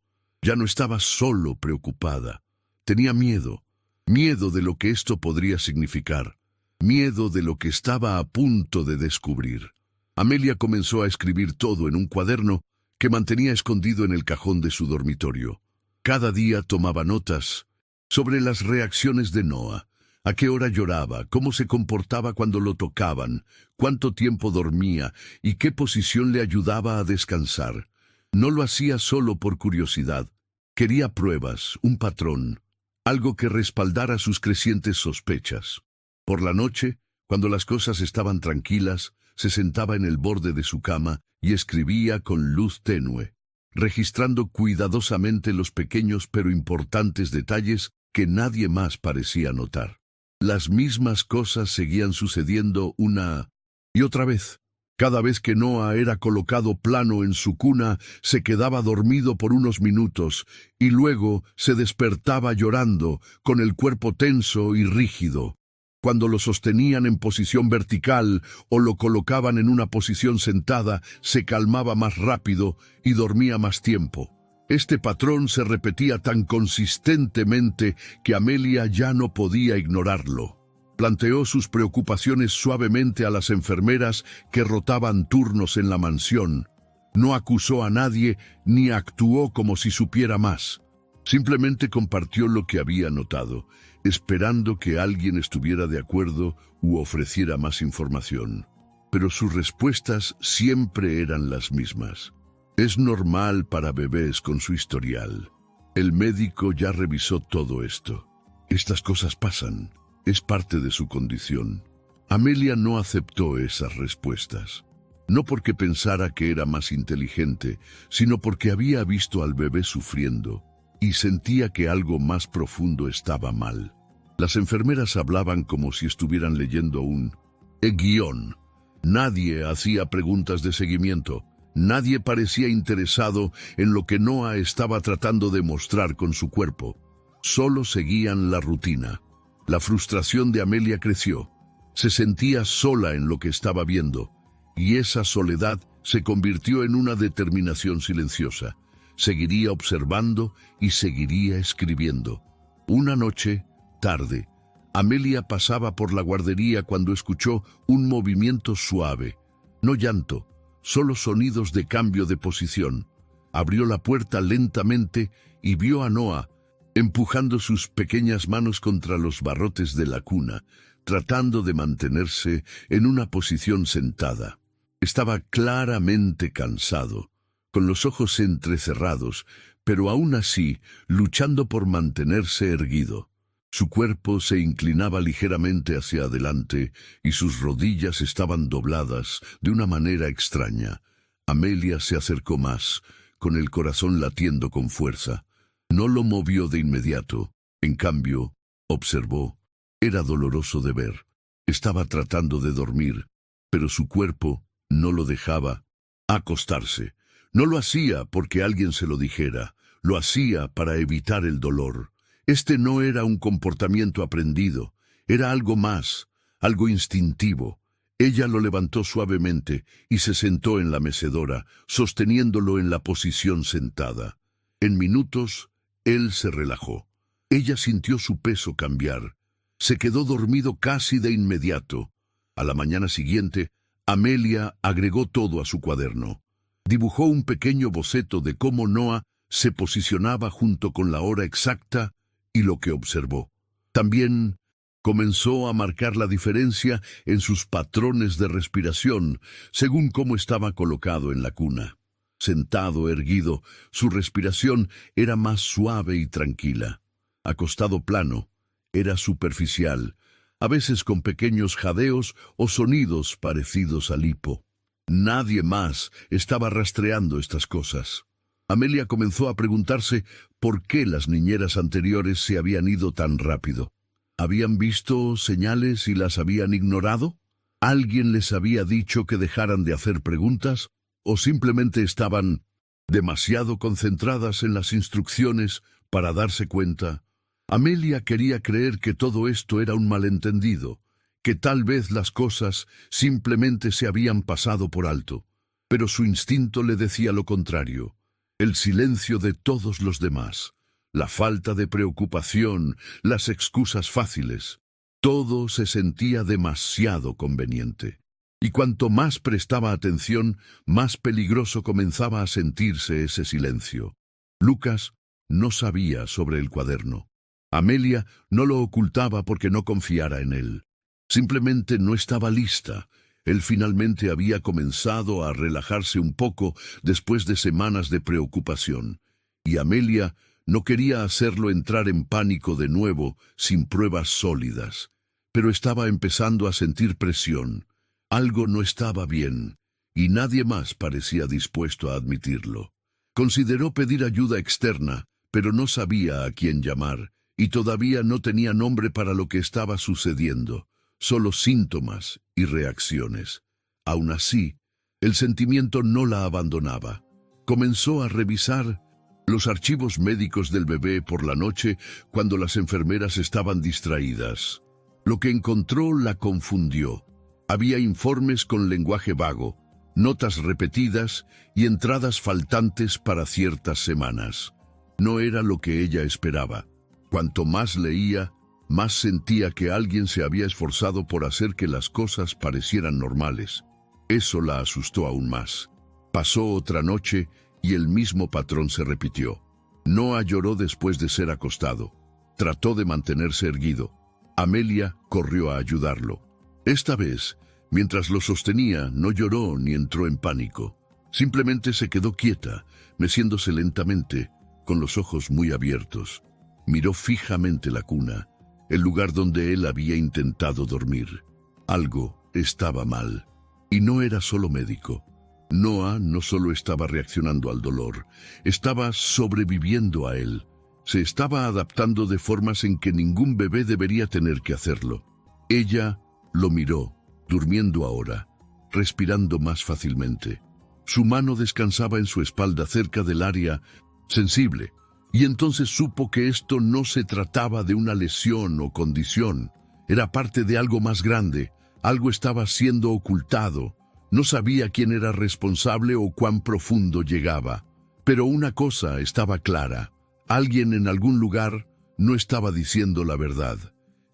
Ya no estaba solo preocupada. Tenía miedo, miedo de lo que esto podría significar, miedo de lo que estaba a punto de descubrir. Amelia comenzó a escribir todo en un cuaderno que mantenía escondido en el cajón de su dormitorio. Cada día tomaba notas sobre las reacciones de Noah, a qué hora lloraba, cómo se comportaba cuando lo tocaban, cuánto tiempo dormía y qué posición le ayudaba a descansar. No lo hacía solo por curiosidad. Quería pruebas, un patrón, algo que respaldara sus crecientes sospechas. Por la noche, cuando las cosas estaban tranquilas, se sentaba en el borde de su cama y escribía con luz tenue, registrando cuidadosamente los pequeños pero importantes detalles que nadie más parecía notar. Las mismas cosas seguían sucediendo una y otra vez. Cada vez que Noah era colocado plano en su cuna, se quedaba dormido por unos minutos y luego se despertaba llorando, con el cuerpo tenso y rígido. Cuando lo sostenían en posición vertical o lo colocaban en una posición sentada, se calmaba más rápido y dormía más tiempo. Este patrón se repetía tan consistentemente que Amelia ya no podía ignorarlo. Planteó sus preocupaciones suavemente a las enfermeras que rotaban turnos en la mansión. No acusó a nadie ni actuó como si supiera más. Simplemente compartió lo que había notado, esperando que alguien estuviera de acuerdo u ofreciera más información. Pero sus respuestas siempre eran las mismas. Es normal para bebés con su historial. El médico ya revisó todo esto. Estas cosas pasan. Es parte de su condición. Amelia no aceptó esas respuestas. No porque pensara que era más inteligente, sino porque había visto al bebé sufriendo y sentía que algo más profundo estaba mal. Las enfermeras hablaban como si estuvieran leyendo un guión. Nadie hacía preguntas de seguimiento. Nadie parecía interesado en lo que Noah estaba tratando de mostrar con su cuerpo. Solo seguían la rutina. La frustración de Amelia creció. Se sentía sola en lo que estaba viendo, y esa soledad se convirtió en una determinación silenciosa. Seguiría observando y seguiría escribiendo. Una noche, tarde, Amelia pasaba por la guardería cuando escuchó un movimiento suave. No llanto, solo sonidos de cambio de posición. Abrió la puerta lentamente y vio a Noah empujando sus pequeñas manos contra los barrotes de la cuna, tratando de mantenerse en una posición sentada. Estaba claramente cansado, con los ojos entrecerrados, pero aún así luchando por mantenerse erguido. Su cuerpo se inclinaba ligeramente hacia adelante y sus rodillas estaban dobladas de una manera extraña. Amelia se acercó más, con el corazón latiendo con fuerza. No lo movió de inmediato. En cambio, observó. Era doloroso de ver. Estaba tratando de dormir, pero su cuerpo no lo dejaba acostarse. No lo hacía porque alguien se lo dijera. Lo hacía para evitar el dolor. Este no era un comportamiento aprendido. Era algo más, algo instintivo. Ella lo levantó suavemente y se sentó en la mecedora, sosteniéndolo en la posición sentada. En minutos, él se relajó. Ella sintió su peso cambiar. Se quedó dormido casi de inmediato. A la mañana siguiente, Amelia agregó todo a su cuaderno. Dibujó un pequeño boceto de cómo Noah se posicionaba junto con la hora exacta y lo que observó. También comenzó a marcar la diferencia en sus patrones de respiración, según cómo estaba colocado en la cuna. Sentado, erguido, su respiración era más suave y tranquila. Acostado plano, era superficial, a veces con pequeños jadeos o sonidos parecidos al hipo. Nadie más estaba rastreando estas cosas. Amelia comenzó a preguntarse por qué las niñeras anteriores se habían ido tan rápido. ¿Habían visto señales y las habían ignorado? ¿Alguien les había dicho que dejaran de hacer preguntas? ¿O simplemente estaban demasiado concentradas en las instrucciones para darse cuenta? Amelia quería creer que todo esto era un malentendido, que tal vez las cosas simplemente se habían pasado por alto, pero su instinto le decía lo contrario. El silencio de todos los demás, la falta de preocupación, las excusas fáciles, todo se sentía demasiado conveniente. Y cuanto más prestaba atención, más peligroso comenzaba a sentirse ese silencio. Lucas no sabía sobre el cuaderno. Amelia no lo ocultaba porque no confiara en él. Simplemente no estaba lista. Él finalmente había comenzado a relajarse un poco después de semanas de preocupación. Y Amelia no quería hacerlo entrar en pánico de nuevo sin pruebas sólidas. Pero estaba empezando a sentir presión. Algo no estaba bien, y nadie más parecía dispuesto a admitirlo. Consideró pedir ayuda externa, pero no sabía a quién llamar, y todavía no tenía nombre para lo que estaba sucediendo, solo síntomas y reacciones. Aún así, el sentimiento no la abandonaba. Comenzó a revisar los archivos médicos del bebé por la noche cuando las enfermeras estaban distraídas. Lo que encontró la confundió. Había informes con lenguaje vago, notas repetidas y entradas faltantes para ciertas semanas. No era lo que ella esperaba. Cuanto más leía, más sentía que alguien se había esforzado por hacer que las cosas parecieran normales. Eso la asustó aún más. Pasó otra noche y el mismo patrón se repitió. Noah lloró después de ser acostado. Trató de mantenerse erguido. Amelia corrió a ayudarlo. Esta vez, mientras lo sostenía, no lloró ni entró en pánico. Simplemente se quedó quieta, meciéndose lentamente, con los ojos muy abiertos. Miró fijamente la cuna, el lugar donde él había intentado dormir. Algo estaba mal, y no era solo médico. Noah no solo estaba reaccionando al dolor, estaba sobreviviendo a él. Se estaba adaptando de formas en que ningún bebé debería tener que hacerlo. Ella lo miró, durmiendo ahora, respirando más fácilmente. Su mano descansaba en su espalda cerca del área sensible, y entonces supo que esto no se trataba de una lesión o condición. Era parte de algo más grande, algo estaba siendo ocultado. No sabía quién era responsable o cuán profundo llegaba. Pero una cosa estaba clara, alguien en algún lugar no estaba diciendo la verdad.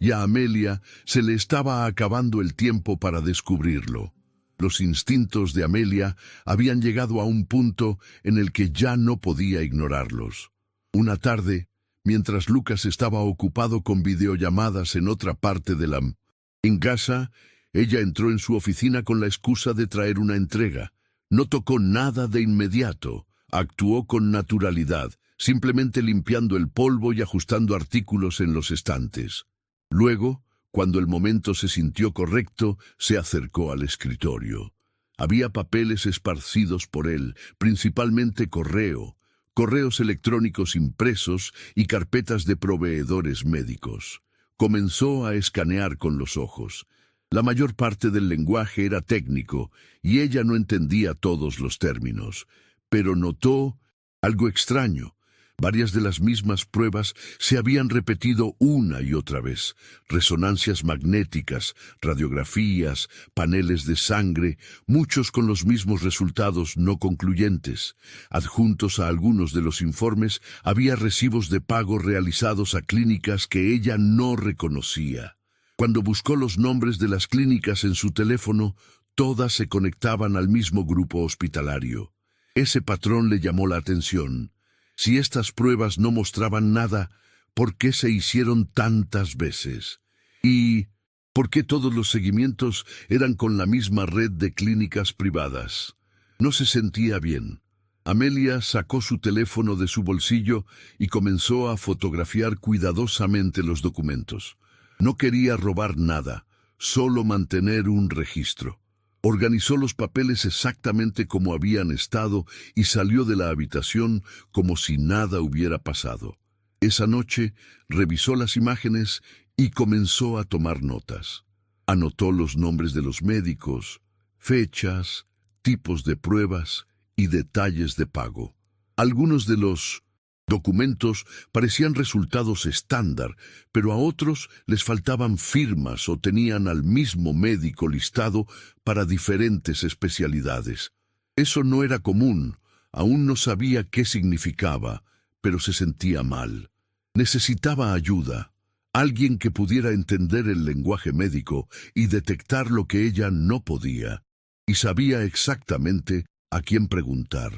Y a Amelia se le estaba acabando el tiempo para descubrirlo. Los instintos de Amelia habían llegado a un punto en el que ya no podía ignorarlos. Una tarde, mientras Lucas estaba ocupado con videollamadas en otra parte en casa, ella entró en su oficina con la excusa de traer una entrega. No tocó nada de inmediato, actuó con naturalidad, simplemente limpiando el polvo y ajustando artículos en los estantes. Luego, cuando el momento se sintió correcto, se acercó al escritorio. Había papeles esparcidos por él, principalmente correos electrónicos impresos y carpetas de proveedores médicos. Comenzó a escanear con los ojos. La mayor parte del lenguaje era técnico y ella no entendía todos los términos, pero notó algo extraño. Varias de las mismas pruebas se habían repetido una y otra vez. Resonancias magnéticas, radiografías, paneles de sangre, muchos con los mismos resultados no concluyentes. Adjuntos a algunos de los informes había recibos de pago realizados a clínicas que ella no reconocía. Cuando buscó los nombres de las clínicas en su teléfono, todas se conectaban al mismo grupo hospitalario. Ese patrón le llamó la atención. Si estas pruebas no mostraban nada, ¿por qué se hicieron tantas veces? ¿Y por qué todos los seguimientos eran con la misma red de clínicas privadas? No se sentía bien. Amelia sacó su teléfono de su bolsillo y comenzó a fotografiar cuidadosamente los documentos. No quería robar nada, solo mantener un registro. Organizó los papeles exactamente como habían estado y salió de la habitación como si nada hubiera pasado. Esa noche revisó las imágenes y comenzó a tomar notas. Anotó los nombres de los médicos, fechas, tipos de pruebas y detalles de pago. Algunos de los documentos parecían resultados estándar, pero a otros les faltaban firmas o tenían al mismo médico listado para diferentes especialidades. Eso no era común, aún no sabía qué significaba, pero se sentía mal. Necesitaba ayuda, alguien que pudiera entender el lenguaje médico y detectar lo que ella no podía, y sabía exactamente a quién preguntar.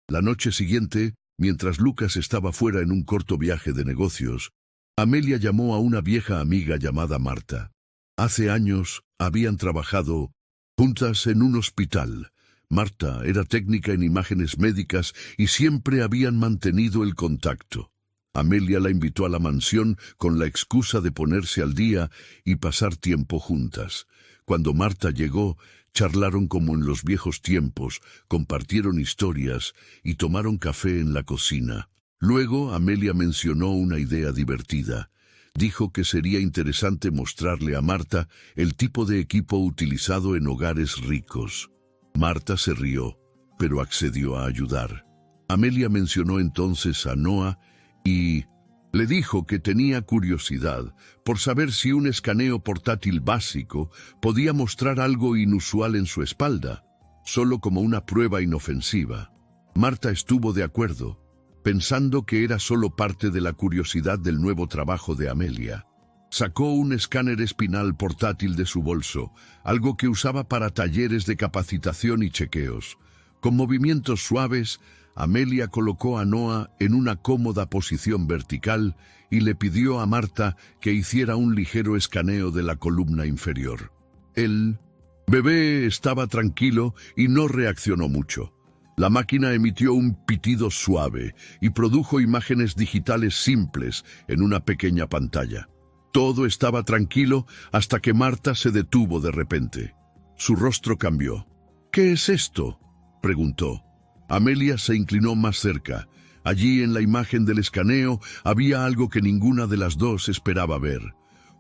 La noche siguiente, mientras Lucas estaba fuera en un corto viaje de negocios, Amelia llamó a una vieja amiga llamada Marta. Hace años habían trabajado juntas en un hospital. Marta era técnica en imágenes médicas y siempre habían mantenido el contacto. Amelia la invitó a la mansión con la excusa de ponerse al día y pasar tiempo juntas. Cuando Marta llegó, charlaron como en los viejos tiempos, compartieron historias y tomaron café en la cocina. Luego Amelia mencionó una idea divertida. Dijo que sería interesante mostrarle a Marta el tipo de equipo utilizado en hogares ricos. Marta se rió, pero accedió a ayudar. Amelia mencionó entonces a Noah y le dijo que tenía curiosidad por saber si un escaneo portátil básico podía mostrar algo inusual en su espalda, solo como una prueba inofensiva. Marta estuvo de acuerdo, pensando que era solo parte de la curiosidad del nuevo trabajo de Amelia. Sacó un escáner espinal portátil de su bolso, algo que usaba para talleres de capacitación y chequeos. Con movimientos suaves, Amelia colocó a Noah en una cómoda posición vertical y le pidió a Marta que hiciera un ligero escaneo de la columna inferior. El bebé estaba tranquilo y no reaccionó mucho. La máquina emitió un pitido suave y produjo imágenes digitales simples en una pequeña pantalla. Todo estaba tranquilo hasta que Marta se detuvo de repente. Su rostro cambió. «¿Qué es esto?», preguntó. Amelia se inclinó más cerca. Allí en la imagen del escaneo había algo que ninguna de las dos esperaba ver.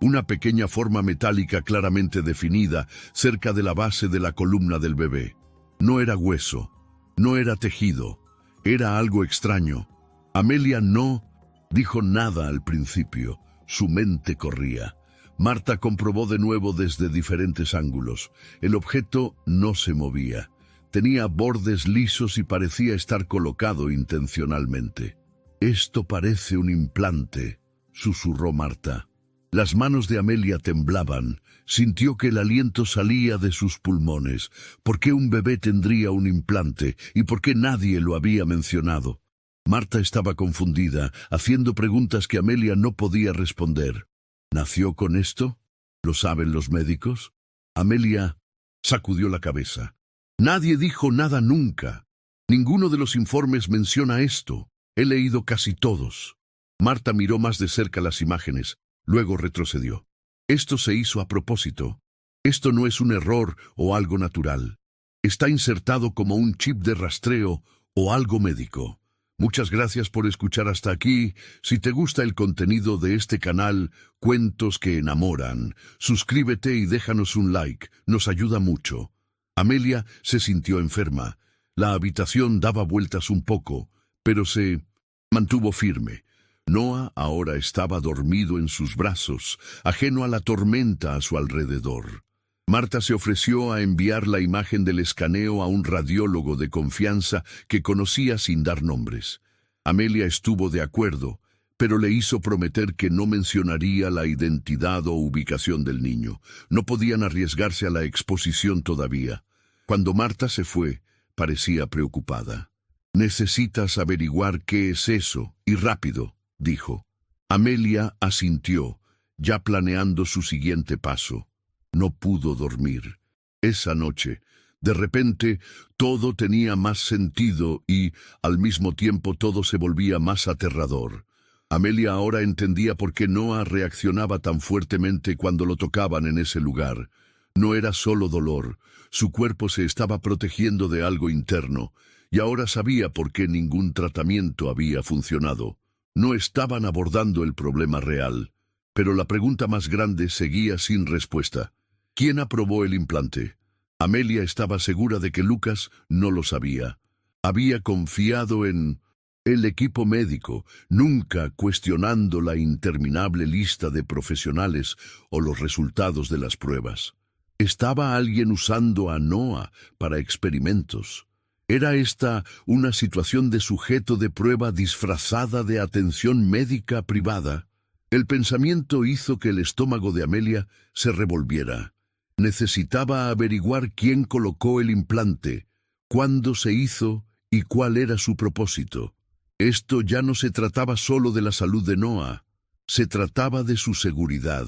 Una pequeña forma metálica claramente definida cerca de la base de la columna del bebé. No era hueso, no era tejido, era algo extraño. Amelia no dijo nada al principio. Su mente corría. Marta comprobó de nuevo desde diferentes ángulos. El objeto no se movía. Tenía bordes lisos y parecía estar colocado intencionalmente. «Esto parece un implante», susurró Marta. Las manos de Amelia temblaban. Sintió que el aliento salía de sus pulmones. ¿Por qué un bebé tendría un implante? ¿Y por qué nadie lo había mencionado? Marta estaba confundida, haciendo preguntas que Amelia no podía responder. ¿Nació con esto? ¿Lo saben los médicos? Amelia sacudió la cabeza. Nadie dijo nada nunca. Ninguno de los informes menciona esto. He leído casi todos. Marta miró más de cerca las imágenes, luego retrocedió. Esto se hizo a propósito. Esto no es un error o algo natural. Está insertado como un chip de rastreo o algo médico. Muchas gracias por escuchar hasta aquí. Si te gusta el contenido de este canal, Cuentos que enamoran, suscríbete y déjanos un like, nos ayuda mucho. Amelia se sintió enferma. La habitación daba vueltas un poco, pero se mantuvo firme. Noah ahora estaba dormido en sus brazos, ajeno a la tormenta a su alrededor. Marta se ofreció a enviar la imagen del escaneo a un radiólogo de confianza que conocía sin dar nombres. Amelia estuvo de acuerdo, pero le hizo prometer que no mencionaría la identidad o ubicación del niño. No podían arriesgarse a la exposición todavía. Cuando Marta se fue, parecía preocupada. «Necesitas averiguar qué es eso, y rápido», dijo. Amelia asintió, ya planeando su siguiente paso. No pudo dormir. Esa noche, de repente, todo tenía más sentido y, al mismo tiempo, todo se volvía más aterrador. Amelia ahora entendía por qué Noah reaccionaba tan fuertemente cuando lo tocaban en ese lugar. No era solo dolor, su cuerpo se estaba protegiendo de algo interno, y ahora sabía por qué ningún tratamiento había funcionado. No estaban abordando el problema real, pero la pregunta más grande seguía sin respuesta. ¿Quién aprobó el implante? Amelia estaba segura de que Lucas no lo sabía. Había confiado en el equipo médico, nunca cuestionando la interminable lista de profesionales o los resultados de las pruebas. ¿Estaba alguien usando a Noah para experimentos? ¿Era esta una situación de sujeto de prueba disfrazada de atención médica privada? El pensamiento hizo que el estómago de Amelia se revolviera. Necesitaba averiguar quién colocó el implante, cuándo se hizo y cuál era su propósito. Esto ya no se trataba solo de la salud de Noah, se trataba de su seguridad.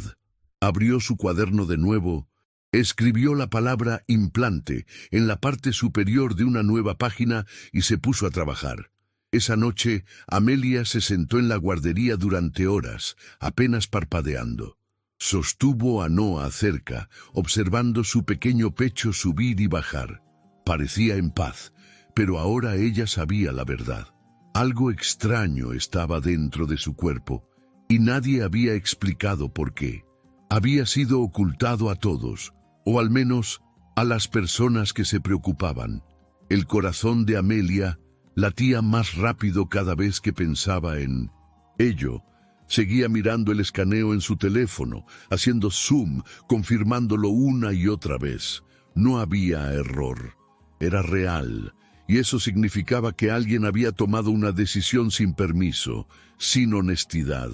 Abrió su cuaderno de nuevo, escribió la palabra implante en la parte superior de una nueva página y se puso a trabajar. Esa noche, Amelia se sentó en la guardería durante horas, apenas parpadeando. Sostuvo a Noah cerca, observando su pequeño pecho subir y bajar. Parecía en paz, pero ahora ella sabía la verdad. Algo extraño estaba dentro de su cuerpo, y nadie había explicado por qué. Había sido ocultado a todos, o al menos a las personas que se preocupaban. El corazón de Amelia latía más rápido cada vez que pensaba en ello. Seguía mirando el escaneo en su teléfono, haciendo zoom, confirmándolo una y otra vez. No había error. Era real, y eso significaba que alguien había tomado una decisión sin permiso, sin honestidad.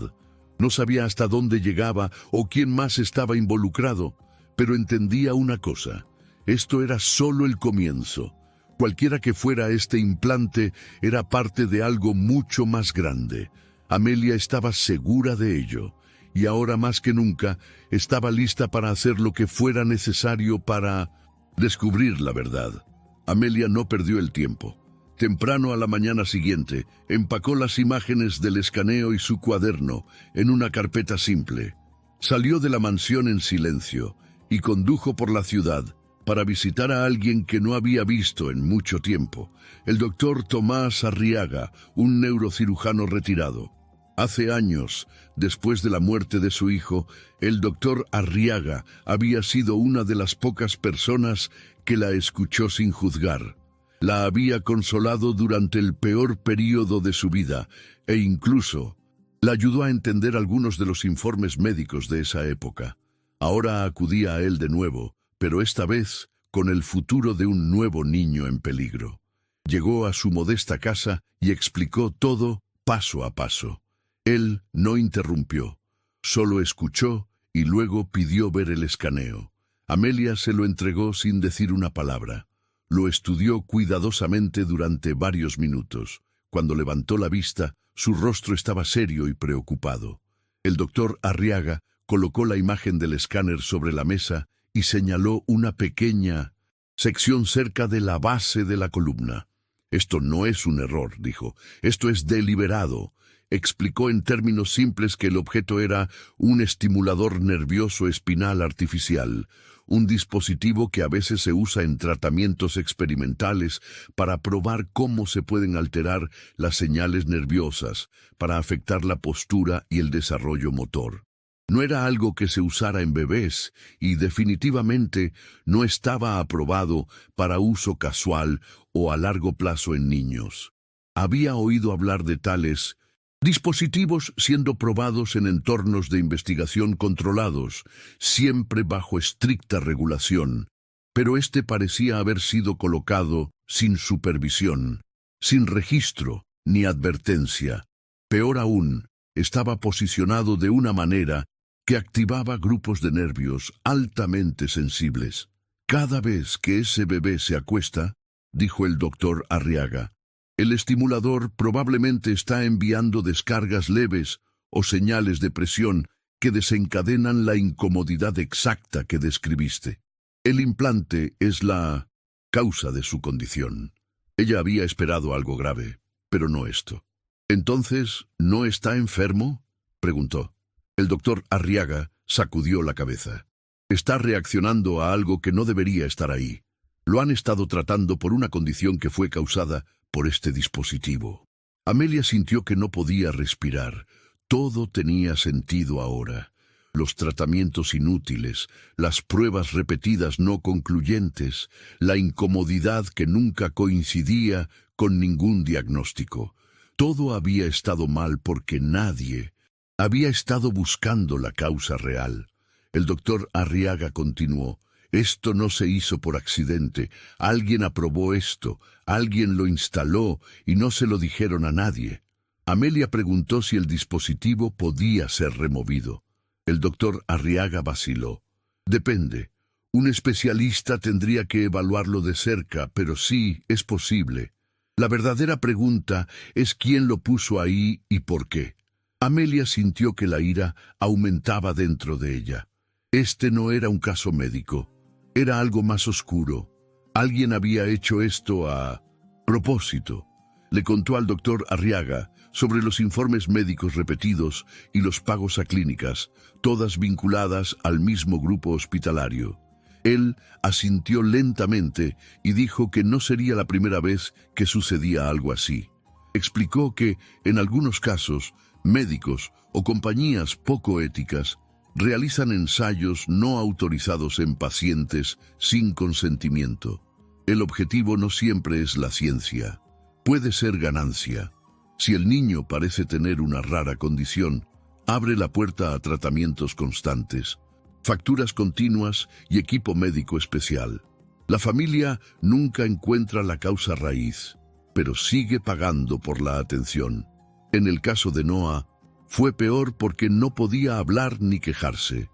No sabía hasta dónde llegaba o quién más estaba involucrado, pero entendía una cosa. Esto era solo el comienzo. Cualquiera que fuera este implante era parte de algo mucho más grande. Amelia estaba segura de ello, y ahora más que nunca estaba lista para hacer lo que fuera necesario para descubrir la verdad. Amelia no perdió el tiempo. Temprano a la mañana siguiente, empacó las imágenes del escaneo y su cuaderno en una carpeta simple. Salió de la mansión en silencio y condujo por la ciudad para visitar a alguien que no había visto en mucho tiempo, el doctor Tomás Arriaga, un neurocirujano retirado. Hace años, después de la muerte de su hijo, el doctor Arriaga había sido una de las pocas personas que la escuchó sin juzgar. La había consolado durante el peor período de su vida e incluso la ayudó a entender algunos de los informes médicos de esa época. Ahora acudía a él de nuevo, pero esta vez con el futuro de un nuevo niño en peligro. Llegó a su modesta casa y explicó todo paso a paso. Él no interrumpió, solo escuchó y luego pidió ver el escaneo. Amelia se lo entregó sin decir una palabra. Lo estudió cuidadosamente durante varios minutos. Cuando levantó la vista, su rostro estaba serio y preocupado. El doctor Arriaga colocó la imagen del escáner sobre la mesa y señaló una pequeña sección cerca de la base de la columna. «Esto no es un error», dijo. «Esto es deliberado». Explicó en términos simples que el objeto era un estimulador nervioso espinal artificial, un dispositivo que a veces se usa en tratamientos experimentales para probar cómo se pueden alterar las señales nerviosas para afectar la postura y el desarrollo motor. No era algo que se usara en bebés y definitivamente no estaba aprobado para uso casual o a largo plazo en niños. Había oído hablar de tales dispositivos siendo probados en entornos de investigación controlados, siempre bajo estricta regulación, pero este parecía haber sido colocado sin supervisión, sin registro ni advertencia. Peor aún, estaba posicionado de una manera que activaba grupos de nervios altamente sensibles. «Cada vez que ese bebé se acuesta», dijo el doctor Arriaga, «el estimulador probablemente está enviando descargas leves o señales de presión que desencadenan la incomodidad exacta que describiste. El implante es la causa de su condición. Ella había esperado algo grave, pero no esto. «¿Entonces, no está enfermo?», preguntó. El doctor Arriaga sacudió la cabeza. «Está reaccionando a algo que no debería estar ahí. Lo han estado tratando por una condición que fue causada por este dispositivo». Amelia sintió que no podía respirar. Todo tenía sentido ahora. Los tratamientos inútiles, las pruebas repetidas no concluyentes, la incomodidad que nunca coincidía con ningún diagnóstico. Todo había estado mal porque nadie había estado buscando la causa real. El doctor Arriaga continuó. «Esto no se hizo por accidente. Alguien aprobó esto, alguien lo instaló y no se lo dijeron a nadie». Amelia preguntó si el dispositivo podía ser removido. El doctor Arriaga vaciló. «Depende. Un especialista tendría que evaluarlo de cerca, pero sí, es posible. La verdadera pregunta es quién lo puso ahí y por qué». Amelia sintió que la ira aumentaba dentro de ella. Este no era un caso médico. Era algo más oscuro. Alguien había hecho esto a propósito. Le contó al doctor Arriaga sobre los informes médicos repetidos y los pagos a clínicas, todas vinculadas al mismo grupo hospitalario. Él asintió lentamente y dijo que no sería la primera vez que sucedía algo así. Explicó que, en algunos casos, médicos o compañías poco éticas realizan ensayos no autorizados en pacientes sin consentimiento. El objetivo no siempre es la ciencia. Puede ser ganancia. Si el niño parece tener una rara condición, abre la puerta a tratamientos constantes, facturas continuas y equipo médico especial. La familia nunca encuentra la causa raíz, pero sigue pagando por la atención. En el caso de Noah, fue peor porque no podía hablar ni quejarse.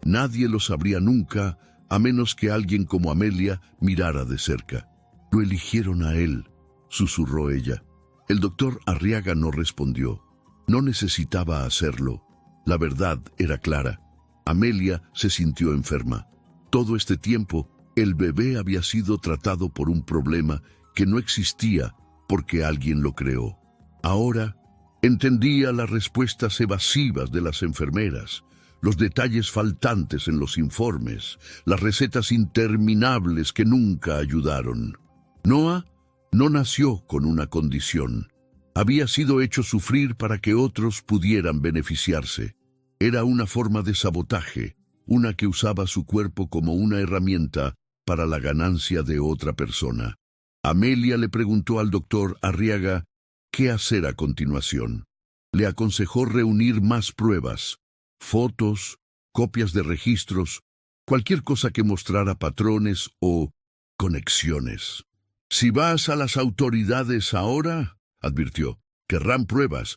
Nadie lo sabría nunca, a menos que alguien como Amelia mirara de cerca. «Lo eligieron a él», susurró ella. El doctor Arriaga no respondió. No necesitaba hacerlo. La verdad era clara. Amelia se sintió enferma. Todo este tiempo, el bebé había sido tratado por un problema que no existía porque alguien lo creó. Ahora entendía las respuestas evasivas de las enfermeras, los detalles faltantes en los informes, las recetas interminables que nunca ayudaron. Noah no nació con una condición. Había sido hecho sufrir para que otros pudieran beneficiarse. Era una forma de sabotaje, una que usaba su cuerpo como una herramienta para la ganancia de otra persona. Amelia le preguntó al doctor Arriaga qué hacer a continuación. Le aconsejó reunir más pruebas, fotos, copias de registros, cualquier cosa que mostrara patrones o conexiones. «Si vas a las autoridades ahora», advirtió, «querrán pruebas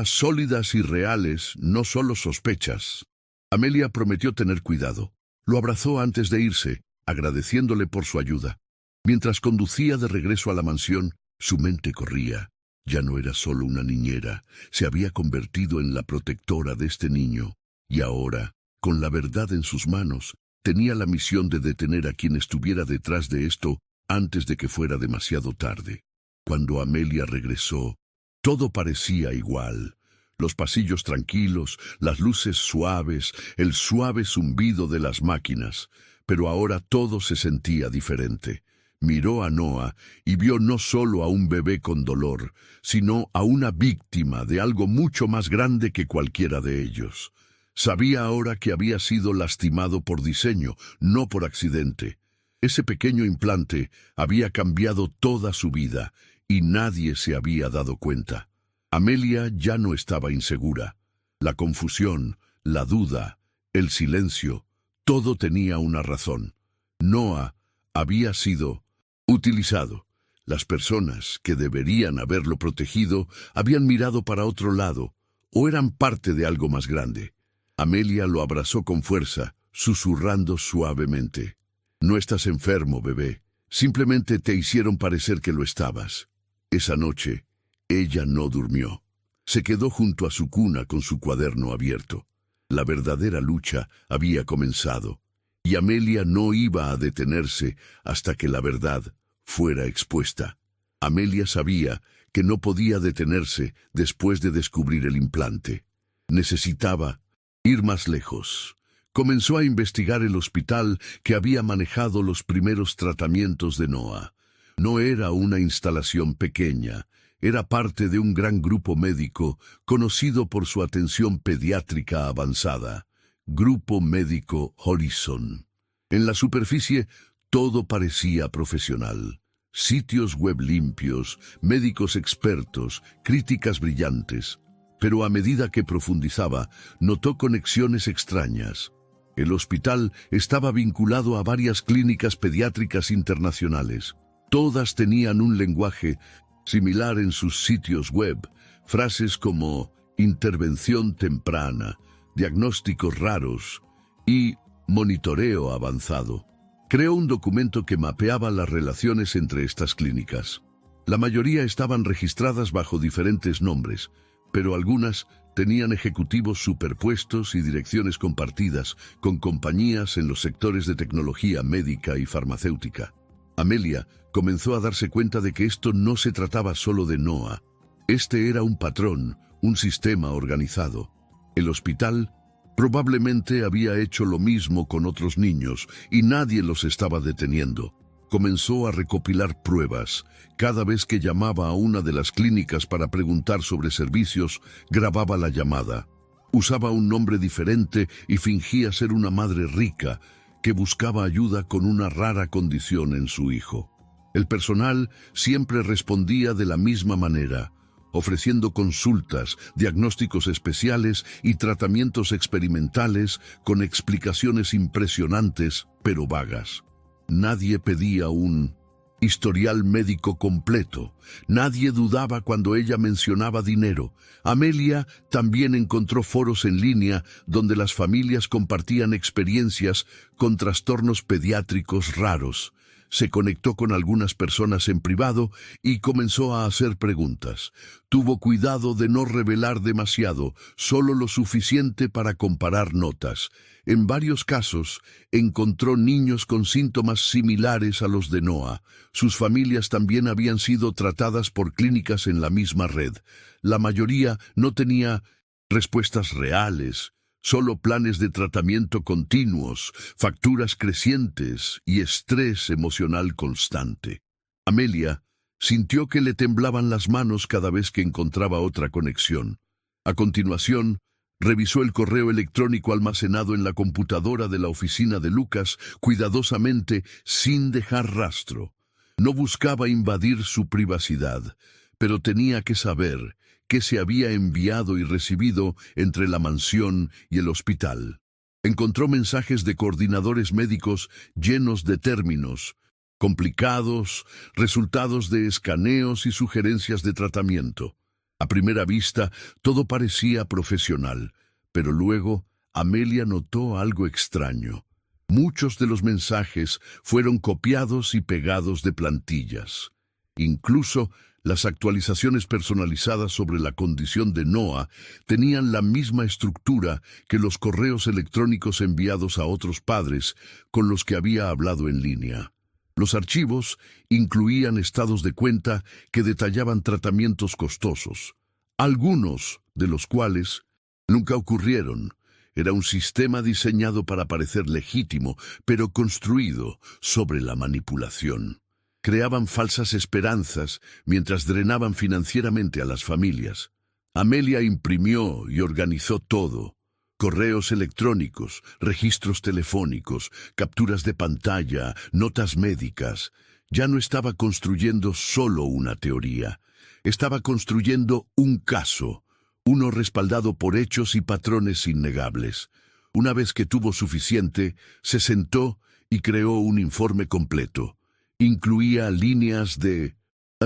sólidas y reales, no solo sospechas». Amelia prometió tener cuidado. Lo abrazó antes de irse, agradeciéndole por su ayuda. Mientras conducía de regreso a la mansión, su mente corría. Ya no era solo una niñera, se había convertido en la protectora de este niño. Y ahora, con la verdad en sus manos, tenía la misión de detener a quien estuviera detrás de esto antes de que fuera demasiado tarde. Cuando Amelia regresó, todo parecía igual. Los pasillos tranquilos, las luces suaves, el suave zumbido de las máquinas. Pero ahora todo se sentía diferente. Miró a Noah y vio no solo a un bebé con dolor, sino a una víctima de algo mucho más grande que cualquiera de ellos. Sabía ahora que había sido lastimado por diseño, no por accidente. Ese pequeño implante había cambiado toda su vida y nadie se había dado cuenta. Amelia ya no estaba insegura. La confusión, la duda, el silencio, todo tenía una razón. Noah había sido utilizado. Las personas que deberían haberlo protegido habían mirado para otro lado o eran parte de algo más grande. Amelia lo abrazó con fuerza, susurrando suavemente. «No estás enfermo, bebé. Simplemente te hicieron parecer que lo estabas». Esa noche, ella no durmió. Se quedó junto a su cuna con su cuaderno abierto. La verdadera lucha había comenzado, y Amelia no iba a detenerse hasta que la verdad fuera expuesta. Amelia sabía que no podía detenerse después de descubrir el implante. Necesitaba ir más lejos. Comenzó a investigar el hospital que había manejado los primeros tratamientos de Noah. No era una instalación pequeña, era parte de un gran grupo médico conocido por su atención pediátrica avanzada, Grupo Médico Horizon. En la superficie, todo parecía profesional. Sitios web limpios, médicos expertos, críticas brillantes. Pero a medida que profundizaba, notó conexiones extrañas. El hospital estaba vinculado a varias clínicas pediátricas internacionales. Todas tenían un lenguaje similar en sus sitios web, frases como intervención temprana, diagnósticos raros y monitoreo avanzado. Creó un documento que mapeaba las relaciones entre estas clínicas. La mayoría estaban registradas bajo diferentes nombres, pero algunas tenían ejecutivos superpuestos y direcciones compartidas con compañías en los sectores de tecnología médica y farmacéutica. Amelia comenzó a darse cuenta de que esto no se trataba solo de Noah. Este era un patrón, un sistema organizado. El hospital probablemente había hecho lo mismo con otros niños y nadie los estaba deteniendo. Comenzó a recopilar pruebas. Cada vez que llamaba a una de las clínicas para preguntar sobre servicios, grababa la llamada. Usaba un nombre diferente y fingía ser una madre rica que buscaba ayuda con una rara condición en su hijo. El personal siempre respondía de la misma manera, ofreciendo consultas, diagnósticos especiales y tratamientos experimentales con explicaciones impresionantes, pero vagas. Nadie pedía un historial médico completo. Nadie dudaba cuando ella mencionaba dinero. Amelia también encontró foros en línea donde las familias compartían experiencias con trastornos pediátricos raros. Se conectó con algunas personas en privado y comenzó a hacer preguntas. Tuvo cuidado de no revelar demasiado, solo lo suficiente para comparar notas. En varios casos, encontró niños con síntomas similares a los de Noah. Sus familias también habían sido tratadas por clínicas en la misma red. La mayoría no tenía respuestas reales, solo planes de tratamiento continuos, facturas crecientes y estrés emocional constante. Amelia sintió que le temblaban las manos cada vez que encontraba otra conexión. A continuación, revisó el correo electrónico almacenado en la computadora de la oficina de Lucas cuidadosamente sin dejar rastro. No buscaba invadir su privacidad, pero tenía que saber qué se había enviado y recibido entre la mansión y el hospital. Encontró mensajes de coordinadores médicos llenos de términos complicados, resultados de escaneos y sugerencias de tratamiento. A primera vista, todo parecía profesional, pero luego Amelia notó algo extraño. Muchos de los mensajes fueron copiados y pegados de plantillas. Incluso las actualizaciones personalizadas sobre la condición de Noah tenían la misma estructura que los correos electrónicos enviados a otros padres con los que había hablado en línea. Los archivos incluían estados de cuenta que detallaban tratamientos costosos, algunos de los cuales nunca ocurrieron. Era un sistema diseñado para parecer legítimo, pero construido sobre la manipulación. Creaban falsas esperanzas mientras drenaban financieramente a las familias. Amelia imprimió y organizó todo: correos electrónicos, registros telefónicos, capturas de pantalla, notas médicas. Ya no estaba construyendo solo una teoría, estaba construyendo un caso, uno respaldado por hechos y patrones innegables. Una vez que tuvo suficiente, se sentó y creó un informe completo. Incluía líneas de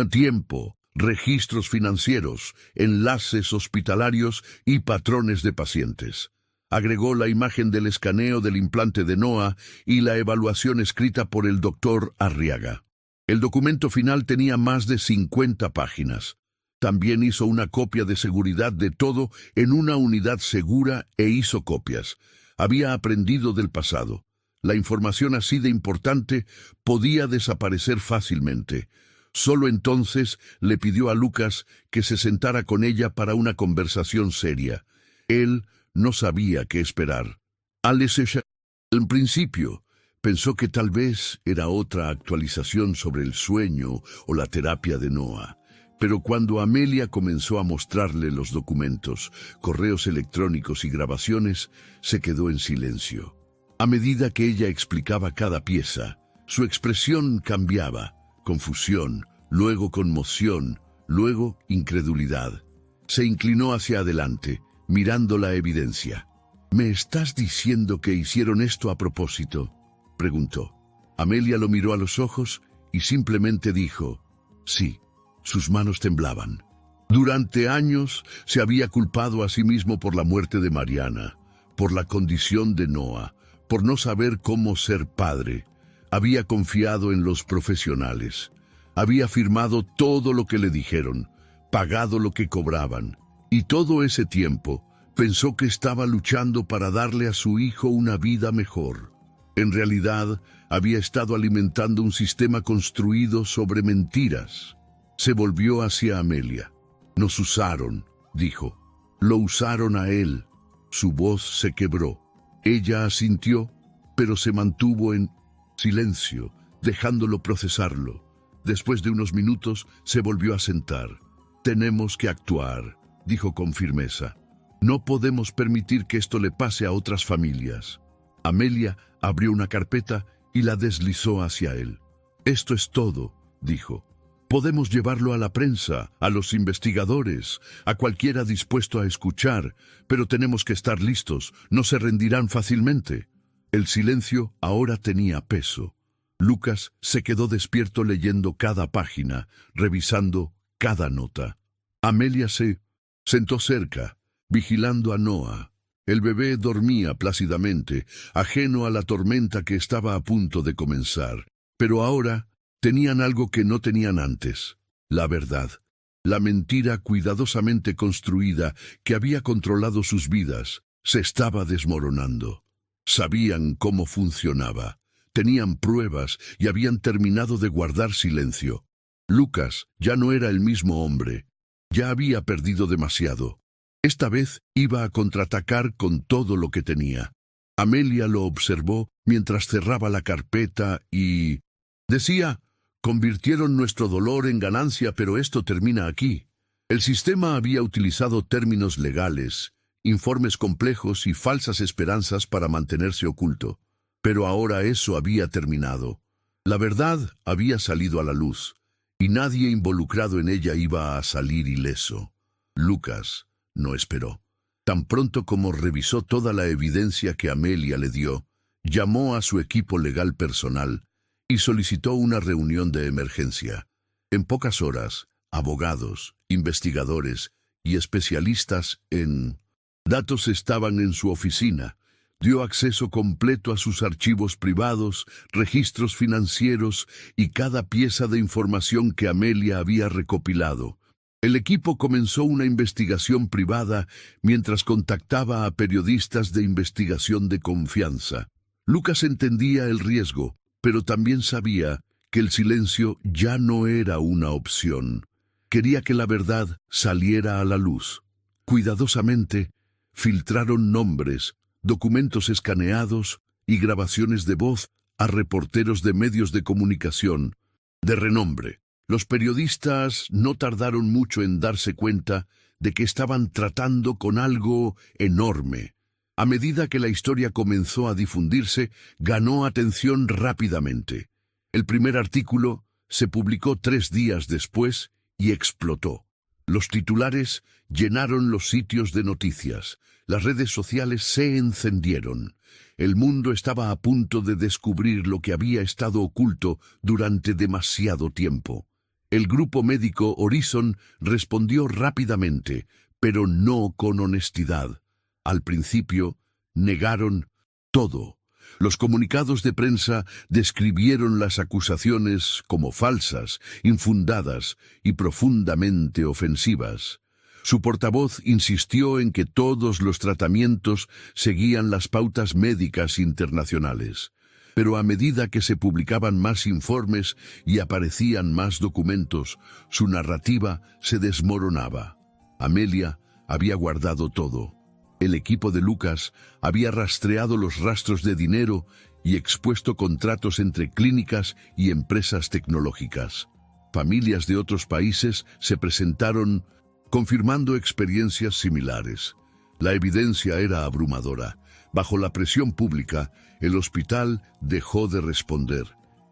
tiempo, registros financieros, enlaces hospitalarios y patrones de pacientes. Agregó la imagen del escaneo del implante de Noah y la evaluación escrita por el doctor Arriaga. El documento final tenía más de 50 páginas. También hizo una copia de seguridad de todo en una unidad segura e hizo copias. Había aprendido del pasado. La información así de importante podía desaparecer fácilmente. Solo entonces le pidió a Lucas que se sentara con ella para una conversación seria. Él no sabía qué esperar. En principio, pensó que tal vez era otra actualización sobre el sueño o la terapia de Noah. Pero cuando Amelia comenzó a mostrarle los documentos, correos electrónicos y grabaciones, se quedó en silencio. A medida que ella explicaba cada pieza, su expresión cambiaba: confusión, luego conmoción, luego incredulidad. Se inclinó hacia adelante, mirando la evidencia. ¿Me estás diciendo que hicieron esto a propósito?, preguntó. Amelia lo miró a los ojos y simplemente dijo: sí. Sus manos temblaban. Durante años se había culpado a sí mismo por la muerte de Mariana, por la condición de Noah, por no saber cómo ser padre. Había confiado en los profesionales. Había firmado todo lo que le dijeron, pagado lo que cobraban. Y todo ese tiempo pensó que estaba luchando para darle a su hijo una vida mejor. En realidad, había estado alimentando un sistema construido sobre mentiras. Se volvió hacia Amelia. Nos usaron, dijo. Lo usaron a él. Su voz se quebró. Ella asintió, pero se mantuvo en silencio, dejándolo procesarlo. Después de unos minutos, se volvió a sentar. Tenemos que actuar, dijo con firmeza. No podemos permitir que esto le pase a otras familias. Amelia abrió una carpeta y la deslizó hacia él. Esto es todo, dijo. Podemos llevarlo a la prensa, a los investigadores, a cualquiera dispuesto a escuchar, pero tenemos que estar listos, no se rendirán fácilmente. El silencio ahora tenía peso. Lucas se quedó despierto leyendo cada página, revisando cada nota. Amelia se sentó cerca, vigilando a Noah. El bebé dormía plácidamente, ajeno a la tormenta que estaba a punto de comenzar. Pero ahora tenían algo que no tenían antes: la verdad. La mentira cuidadosamente construida que había controlado sus vidas se estaba desmoronando. Sabían cómo funcionaba, tenían pruebas y habían terminado de guardar silencio. Lucas ya no era el mismo hombre, ya había perdido demasiado. Esta vez iba a contraatacar con todo lo que tenía. Amelia lo observó mientras cerraba la carpeta y decía: convirtieron nuestro dolor en ganancia, pero esto termina aquí. El sistema había utilizado términos legales, informes complejos y falsas esperanzas para mantenerse oculto. Pero ahora eso había terminado. La verdad había salido a la luz, y nadie involucrado en ella iba a salir ileso. Lucas no esperó. Tan pronto como revisó toda la evidencia que Amelia le dio, llamó a su equipo legal personal y solicitó una reunión de emergencia. En pocas horas, abogados, investigadores y especialistas en datos estaban en su oficina. Dio acceso completo a sus archivos privados, registros financieros y cada pieza de información que Amelia había recopilado. El equipo comenzó una investigación privada mientras contactaba a periodistas de investigación de confianza. Lucas entendía el riesgo, pero también sabía que el silencio ya no era una opción. Quería que la verdad saliera a la luz. Cuidadosamente, filtraron nombres, documentos escaneados y grabaciones de voz a reporteros de medios de comunicación de renombre. Los periodistas no tardaron mucho en darse cuenta de que estaban tratando con algo enorme. A medida que la historia comenzó a difundirse, ganó atención rápidamente. El primer artículo se publicó 3 días después y explotó. Los titulares llenaron los sitios de noticias. Las redes sociales se encendieron. El mundo estaba a punto de descubrir lo que había estado oculto durante demasiado tiempo. El grupo médico Horizon respondió rápidamente, pero no con honestidad. Al principio, negaron todo. Los comunicados de prensa describieron las acusaciones como falsas, infundadas y profundamente ofensivas. Su portavoz insistió en que todos los tratamientos seguían las pautas médicas internacionales. Pero a medida que se publicaban más informes y aparecían más documentos, su narrativa se desmoronaba. Amelia había guardado todo. El equipo de Lucas había rastreado los rastros de dinero y expuesto contratos entre clínicas y empresas tecnológicas. Familias de otros países se presentaron confirmando experiencias similares. La evidencia era abrumadora. Bajo la presión pública, el hospital dejó de responder.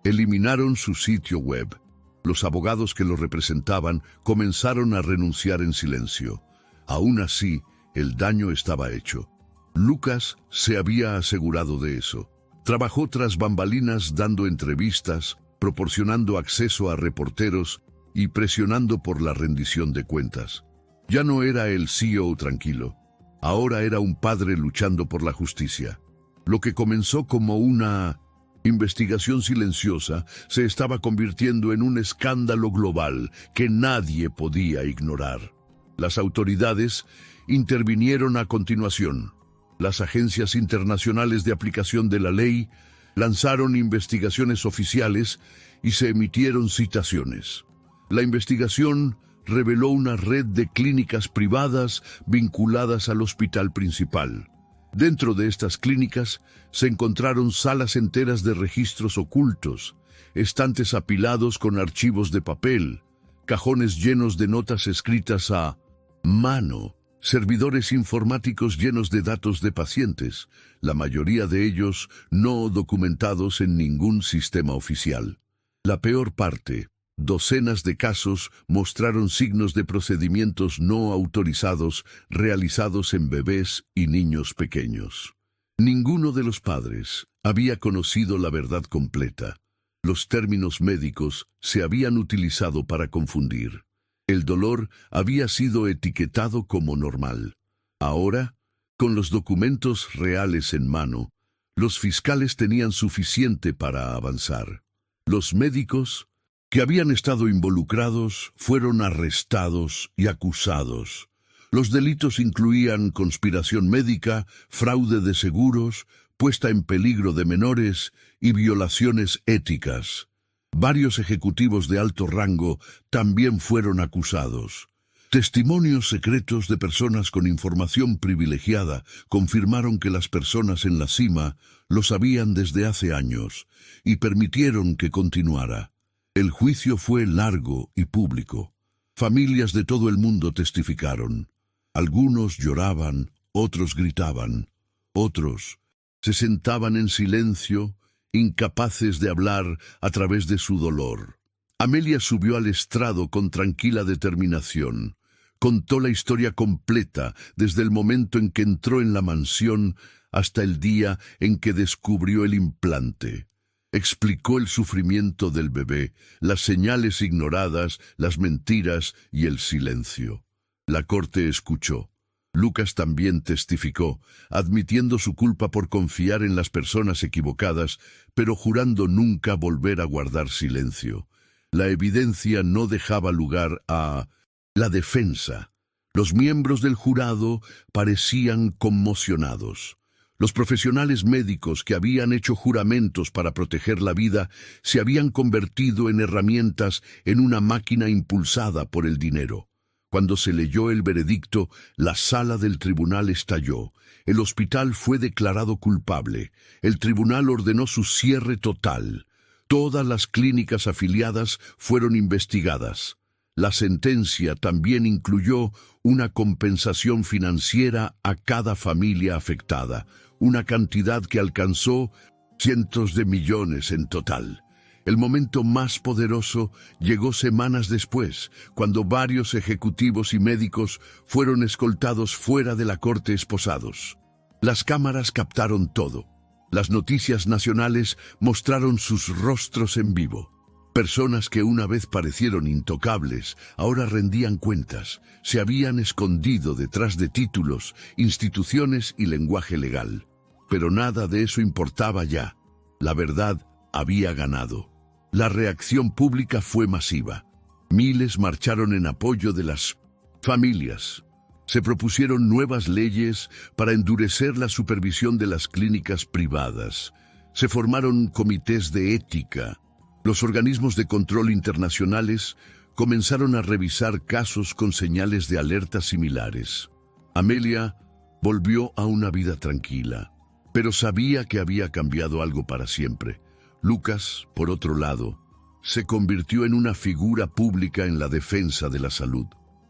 Eliminaron su sitio web. Los abogados que lo representaban comenzaron a renunciar en silencio. Aún así, el daño estaba hecho. Lucas se había asegurado de eso. Trabajó tras bambalinas dando entrevistas, proporcionando acceso a reporteros y presionando por la rendición de cuentas. Ya no era el CEO tranquilo. Ahora era un padre luchando por la justicia. Lo que comenzó como una investigación silenciosa se estaba convirtiendo en un escándalo global que nadie podía ignorar. Las autoridades intervinieron a continuación. Las agencias internacionales de aplicación de la ley lanzaron investigaciones oficiales y se emitieron citaciones. La investigación reveló una red de clínicas privadas vinculadas al hospital principal. Dentro de estas clínicas se encontraron salas enteras de registros ocultos, estantes apilados con archivos de papel, cajones llenos de notas escritas a mano, servidores informáticos llenos de datos de pacientes, la mayoría de ellos no documentados en ningún sistema oficial. La peor parte: docenas de casos mostraron signos de procedimientos no autorizados realizados en bebés y niños pequeños. Ninguno de los padres había conocido la verdad completa. Los términos médicos se habían utilizado para confundir. El dolor había sido etiquetado como normal. Ahora, con los documentos reales en mano, los fiscales tenían suficiente para avanzar. Los médicos que habían estado involucrados fueron arrestados y acusados. Los delitos incluían conspiración médica, fraude de seguros, puesta en peligro de menores y violaciones éticas. Varios ejecutivos de alto rango también fueron acusados. Testimonios secretos de personas con información privilegiada confirmaron que las personas en la cima lo sabían desde hace años y permitieron que continuara. El juicio fue largo y público. Familias de todo el mundo testificaron. Algunos lloraban, otros gritaban, otros se sentaban en silencio, incapaces de hablar a través de su dolor. Amelia subió al estrado con tranquila determinación. Contó la historia completa desde el momento en que entró en la mansión hasta el día en que descubrió el implante. Explicó el sufrimiento del bebé, las señales ignoradas, las mentiras y el silencio. La corte escuchó. Lucas también testificó, admitiendo su culpa por confiar en las personas equivocadas, pero jurando nunca volver a guardar silencio. La evidencia no dejaba lugar a la defensa. Los miembros del jurado parecían conmocionados. Los profesionales médicos que habían hecho juramentos para proteger la vida se habían convertido en herramientas en una máquina impulsada por el dinero. Cuando se leyó el veredicto, la sala del tribunal estalló. El hospital fue declarado culpable. El tribunal ordenó su cierre total. Todas las clínicas afiliadas fueron investigadas. La sentencia también incluyó una compensación financiera a cada familia afectada, una cantidad que alcanzó cientos de millones en total. El momento más poderoso llegó semanas después, cuando varios ejecutivos y médicos fueron escoltados fuera de la corte esposados. Las cámaras captaron todo. Las noticias nacionales mostraron sus rostros en vivo. Personas que una vez parecieron intocables, ahora rendían cuentas, se habían escondido detrás de títulos, instituciones y lenguaje legal. Pero nada de eso importaba ya. La verdad había ganado. La reacción pública fue masiva. Miles marcharon en apoyo de las familias. Se propusieron nuevas leyes para endurecer la supervisión de las clínicas privadas. Se formaron comités de ética. Los organismos de control internacionales comenzaron a revisar casos con señales de alerta similares. Amelia volvió a una vida tranquila, pero sabía que había cambiado algo para siempre. Lucas, por otro lado, se convirtió en una figura pública en la defensa de la salud.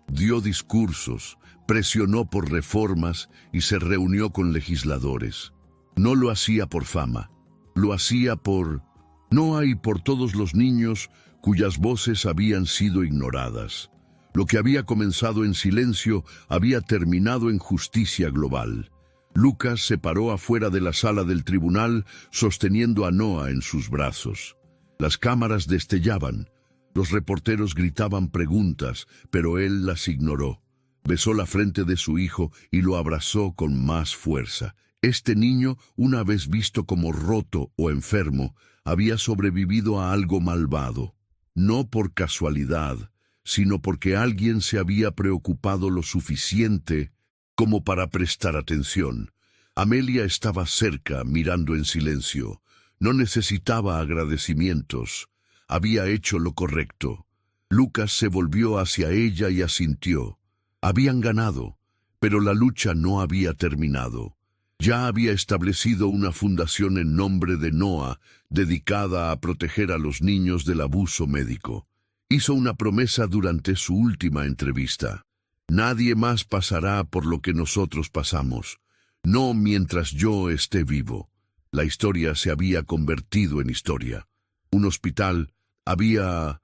Dio discursos, presionó por reformas y se reunió con legisladores. No lo hacía por fama, lo hacía por Noah y por todos los niños cuyas voces habían sido ignoradas. Lo que había comenzado en silencio había terminado en justicia global. Lucas se paró afuera de la sala del tribunal sosteniendo a Noah en sus brazos. Las cámaras destellaban, los reporteros gritaban preguntas, pero él las ignoró. Besó la frente de su hijo y lo abrazó con más fuerza. Este niño, una vez visto como roto o enfermo, había sobrevivido a algo malvado. No por casualidad, sino porque alguien se había preocupado lo suficiente como para prestar atención. Amelia estaba cerca, mirando en silencio. No necesitaba agradecimientos. Había hecho lo correcto. Lucas se volvió hacia ella y asintió. Habían ganado, pero la lucha no había terminado. Ya había establecido una fundación en nombre de Noah, dedicada a proteger a los niños del abuso médico. Hizo una promesa durante su última entrevista. Nadie más pasará por lo que nosotros pasamos, no mientras yo esté vivo. La historia se había convertido en historia. Un hospital había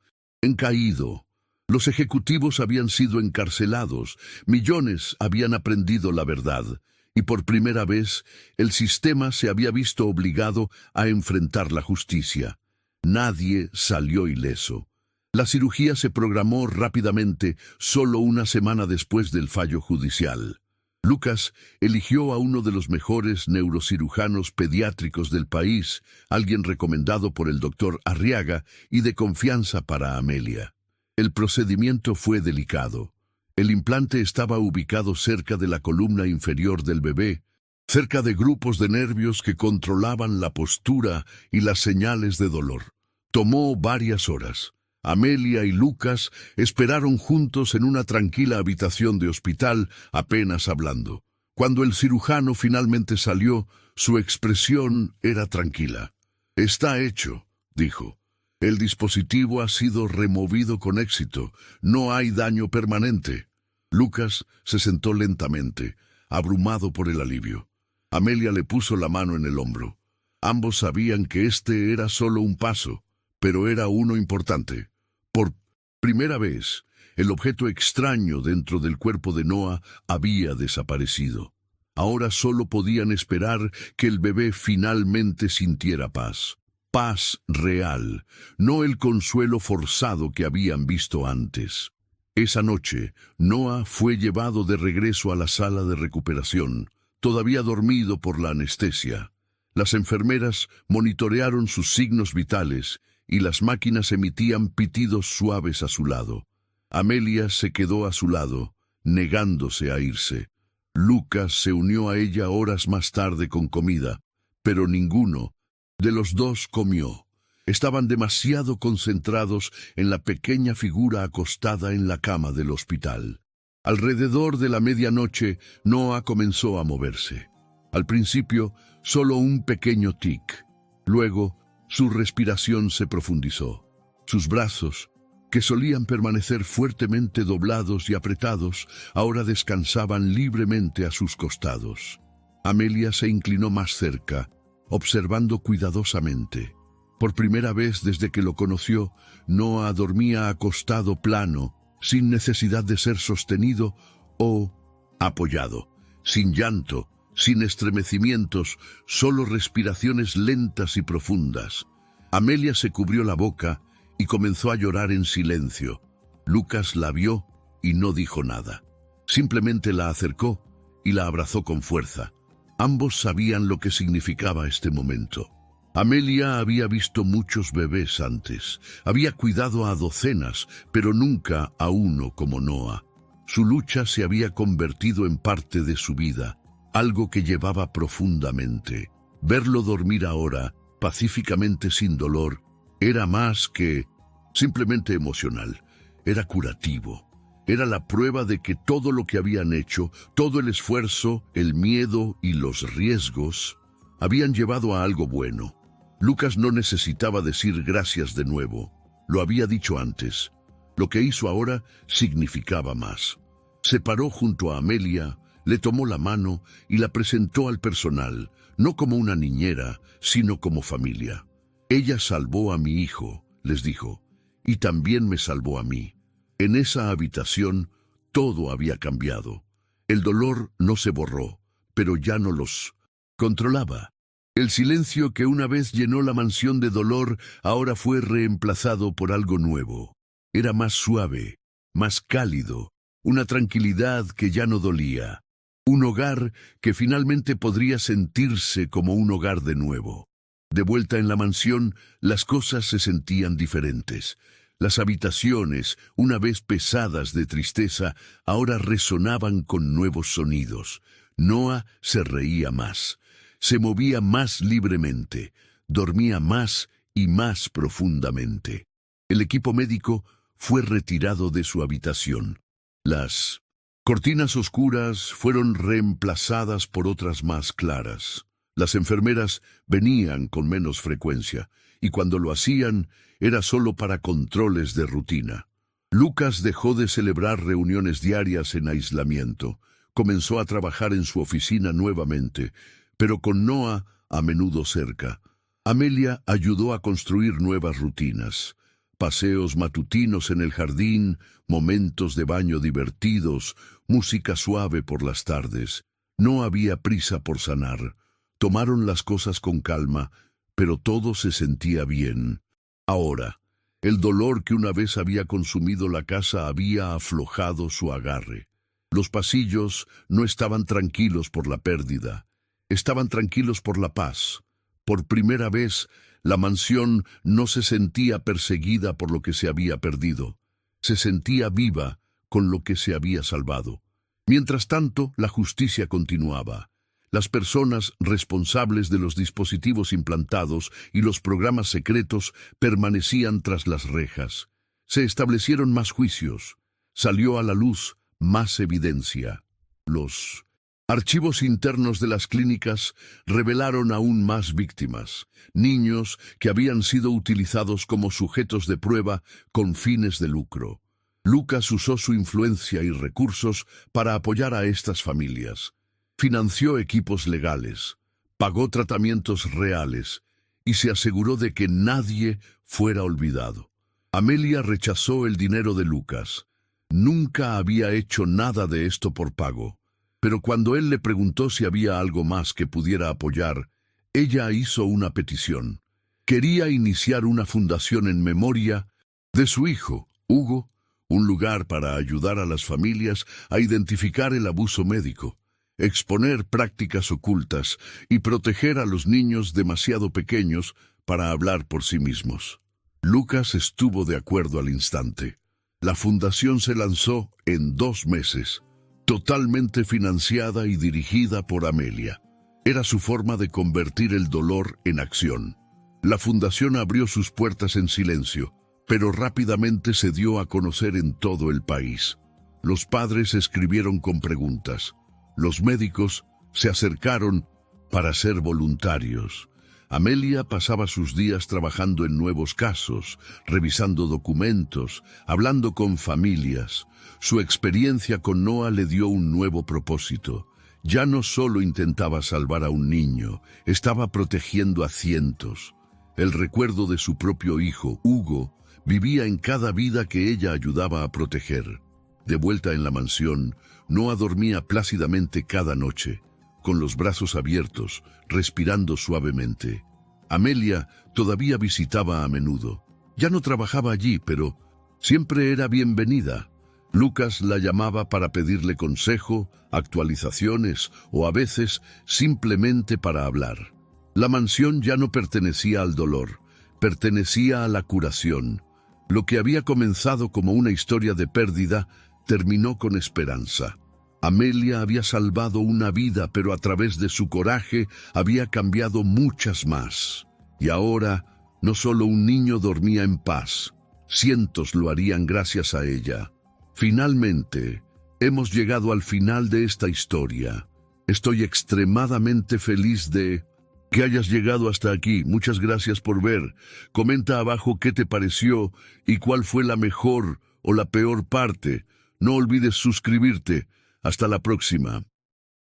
caído. Los ejecutivos habían sido encarcelados, millones habían aprendido la verdad, y por primera vez el sistema se había visto obligado a enfrentar la justicia. Nadie salió ileso. La cirugía se programó rápidamente, solo una semana después del fallo judicial. Lucas eligió a uno de los mejores neurocirujanos pediátricos del país, alguien recomendado por el doctor Arriaga y de confianza para Amelia. El procedimiento fue delicado. El implante estaba ubicado cerca de la columna inferior del bebé, cerca de grupos de nervios que controlaban la postura y las señales de dolor. Tomó varias horas. Amelia y Lucas esperaron juntos en una tranquila habitación de hospital, apenas hablando. Cuando el cirujano finalmente salió, su expresión era tranquila. «Está hecho», dijo. «El dispositivo ha sido removido con éxito. No hay daño permanente». Lucas se sentó lentamente, abrumado por el alivio. Amelia le puso la mano en el hombro. Ambos sabían que este era solo un paso, pero era uno importante. Por primera vez, el objeto extraño dentro del cuerpo de Noah había desaparecido. Ahora solo podían esperar que el bebé finalmente sintiera paz. Paz real, no el consuelo forzado que habían visto antes. Esa noche, Noah fue llevado de regreso a la sala de recuperación, todavía dormido por la anestesia. Las enfermeras monitorearon sus signos vitales y las máquinas emitían pitidos suaves a su lado. Amelia se quedó a su lado, negándose a irse. Lucas se unió a ella horas más tarde con comida, pero ninguno de los dos comió. Estaban demasiado concentrados en la pequeña figura acostada en la cama del hospital. Alrededor de la medianoche, Noah comenzó a moverse. Al principio, solo un pequeño tic. Luego, su respiración se profundizó. Sus brazos, que solían permanecer fuertemente doblados y apretados, ahora descansaban libremente a sus costados. Amelia se inclinó más cerca, observando cuidadosamente. Por primera vez desde que lo conoció, Noah dormía acostado plano, sin necesidad de ser sostenido o apoyado, sin llanto, sin estremecimientos, solo respiraciones lentas y profundas. Amelia se cubrió la boca y comenzó a llorar en silencio. Lucas la vio y no dijo nada. Simplemente la acercó y la abrazó con fuerza. Ambos sabían lo que significaba este momento. Amelia había visto muchos bebés antes, había cuidado a docenas, pero nunca a uno como Noah. Su lucha se había convertido en parte de su vida, algo que llevaba profundamente. Verlo dormir ahora, pacíficamente sin dolor, era más que simplemente emocional, era curativo. Era la prueba de que todo lo que habían hecho, todo el esfuerzo, el miedo y los riesgos, habían llevado a algo bueno. Lucas no necesitaba decir gracias de nuevo, lo había dicho antes. Lo que hizo ahora significaba más. Se paró junto a Amelia, le tomó la mano y la presentó al personal, no como una niñera, sino como familia. Ella salvó a mi hijo, les dijo, y también me salvó a mí. En esa habitación todo había cambiado. El dolor no se borró, pero ya no los controlaba. El silencio que una vez llenó la mansión de dolor ahora fue reemplazado por algo nuevo. Era más suave, más cálido, una tranquilidad que ya no dolía. Un hogar que finalmente podría sentirse como un hogar de nuevo. De vuelta en la mansión, las cosas se sentían diferentes. Las habitaciones, una vez pesadas de tristeza, ahora resonaban con nuevos sonidos. Noah se reía más. Se movía más libremente, dormía más y más profundamente. El equipo médico fue retirado de su habitación. Las cortinas oscuras fueron reemplazadas por otras más claras. Las enfermeras venían con menos frecuencia, y cuando lo hacían, era solo para controles de rutina. Lucas dejó de celebrar reuniones diarias en aislamiento. Comenzó a trabajar en su oficina nuevamente, pero con Noah a menudo cerca. Amelia ayudó a construir nuevas rutinas. Paseos matutinos en el jardín, momentos de baño divertidos, música suave por las tardes. No había prisa por sanar. Tomaron las cosas con calma, pero todo se sentía bien. Ahora, el dolor que una vez había consumido la casa había aflojado su agarre. Los pasillos no estaban tranquilos por la pérdida. Estaban tranquilos por la paz. Por primera vez, la mansión no se sentía perseguida por lo que se había perdido. Se sentía viva con lo que se había salvado. Mientras tanto, la justicia continuaba. Las personas responsables de los dispositivos implantados y los programas secretos permanecían tras las rejas. Se establecieron más juicios. Salió a la luz más evidencia. Los archivos internos de las clínicas revelaron aún más víctimas, niños que habían sido utilizados como sujetos de prueba con fines de lucro. Lucas usó su influencia y recursos para apoyar a estas familias. Financió equipos legales, pagó tratamientos reales y se aseguró de que nadie fuera olvidado. Amelia rechazó el dinero de Lucas. Nunca había hecho nada de esto por pago. Pero cuando él le preguntó si había algo más que pudiera apoyar, ella hizo una petición. Quería iniciar una fundación en memoria de su hijo, Hugo, un lugar para ayudar a las familias a identificar el abuso médico, exponer prácticas ocultas y proteger a los niños demasiado pequeños para hablar por sí mismos. Lucas estuvo de acuerdo al instante. La fundación se lanzó en 2 meses. Totalmente financiada y dirigida por Amelia. Era su forma de convertir el dolor en acción. La fundación abrió sus puertas en silencio, pero rápidamente se dio a conocer en todo el país. Los padres escribieron con preguntas. Los médicos se acercaron para ser voluntarios. Amelia pasaba sus días trabajando en nuevos casos, revisando documentos, hablando con familias. Su experiencia con Noah le dio un nuevo propósito. Ya no solo intentaba salvar a un niño, estaba protegiendo a cientos. El recuerdo de su propio hijo, Hugo, vivía en cada vida que ella ayudaba a proteger. De vuelta en la mansión, Noah dormía plácidamente cada noche, con los brazos abiertos, respirando suavemente. Amelia todavía visitaba a menudo. Ya no trabajaba allí, pero siempre era bienvenida. Lucas la llamaba para pedirle consejo, actualizaciones o a veces simplemente para hablar. La mansión ya no pertenecía al dolor, pertenecía a la curación. Lo que había comenzado como una historia de pérdida terminó con esperanza. Amelia había salvado una vida, pero a través de su coraje había cambiado muchas más. Y ahora, no solo un niño dormía en paz, cientos lo harían gracias a ella. Finalmente, hemos llegado al final de esta historia. Estoy extremadamente feliz de que hayas llegado hasta aquí. Muchas gracias por ver. Comenta abajo qué te pareció y cuál fue la mejor o la peor parte. No olvides suscribirte. Hasta la próxima.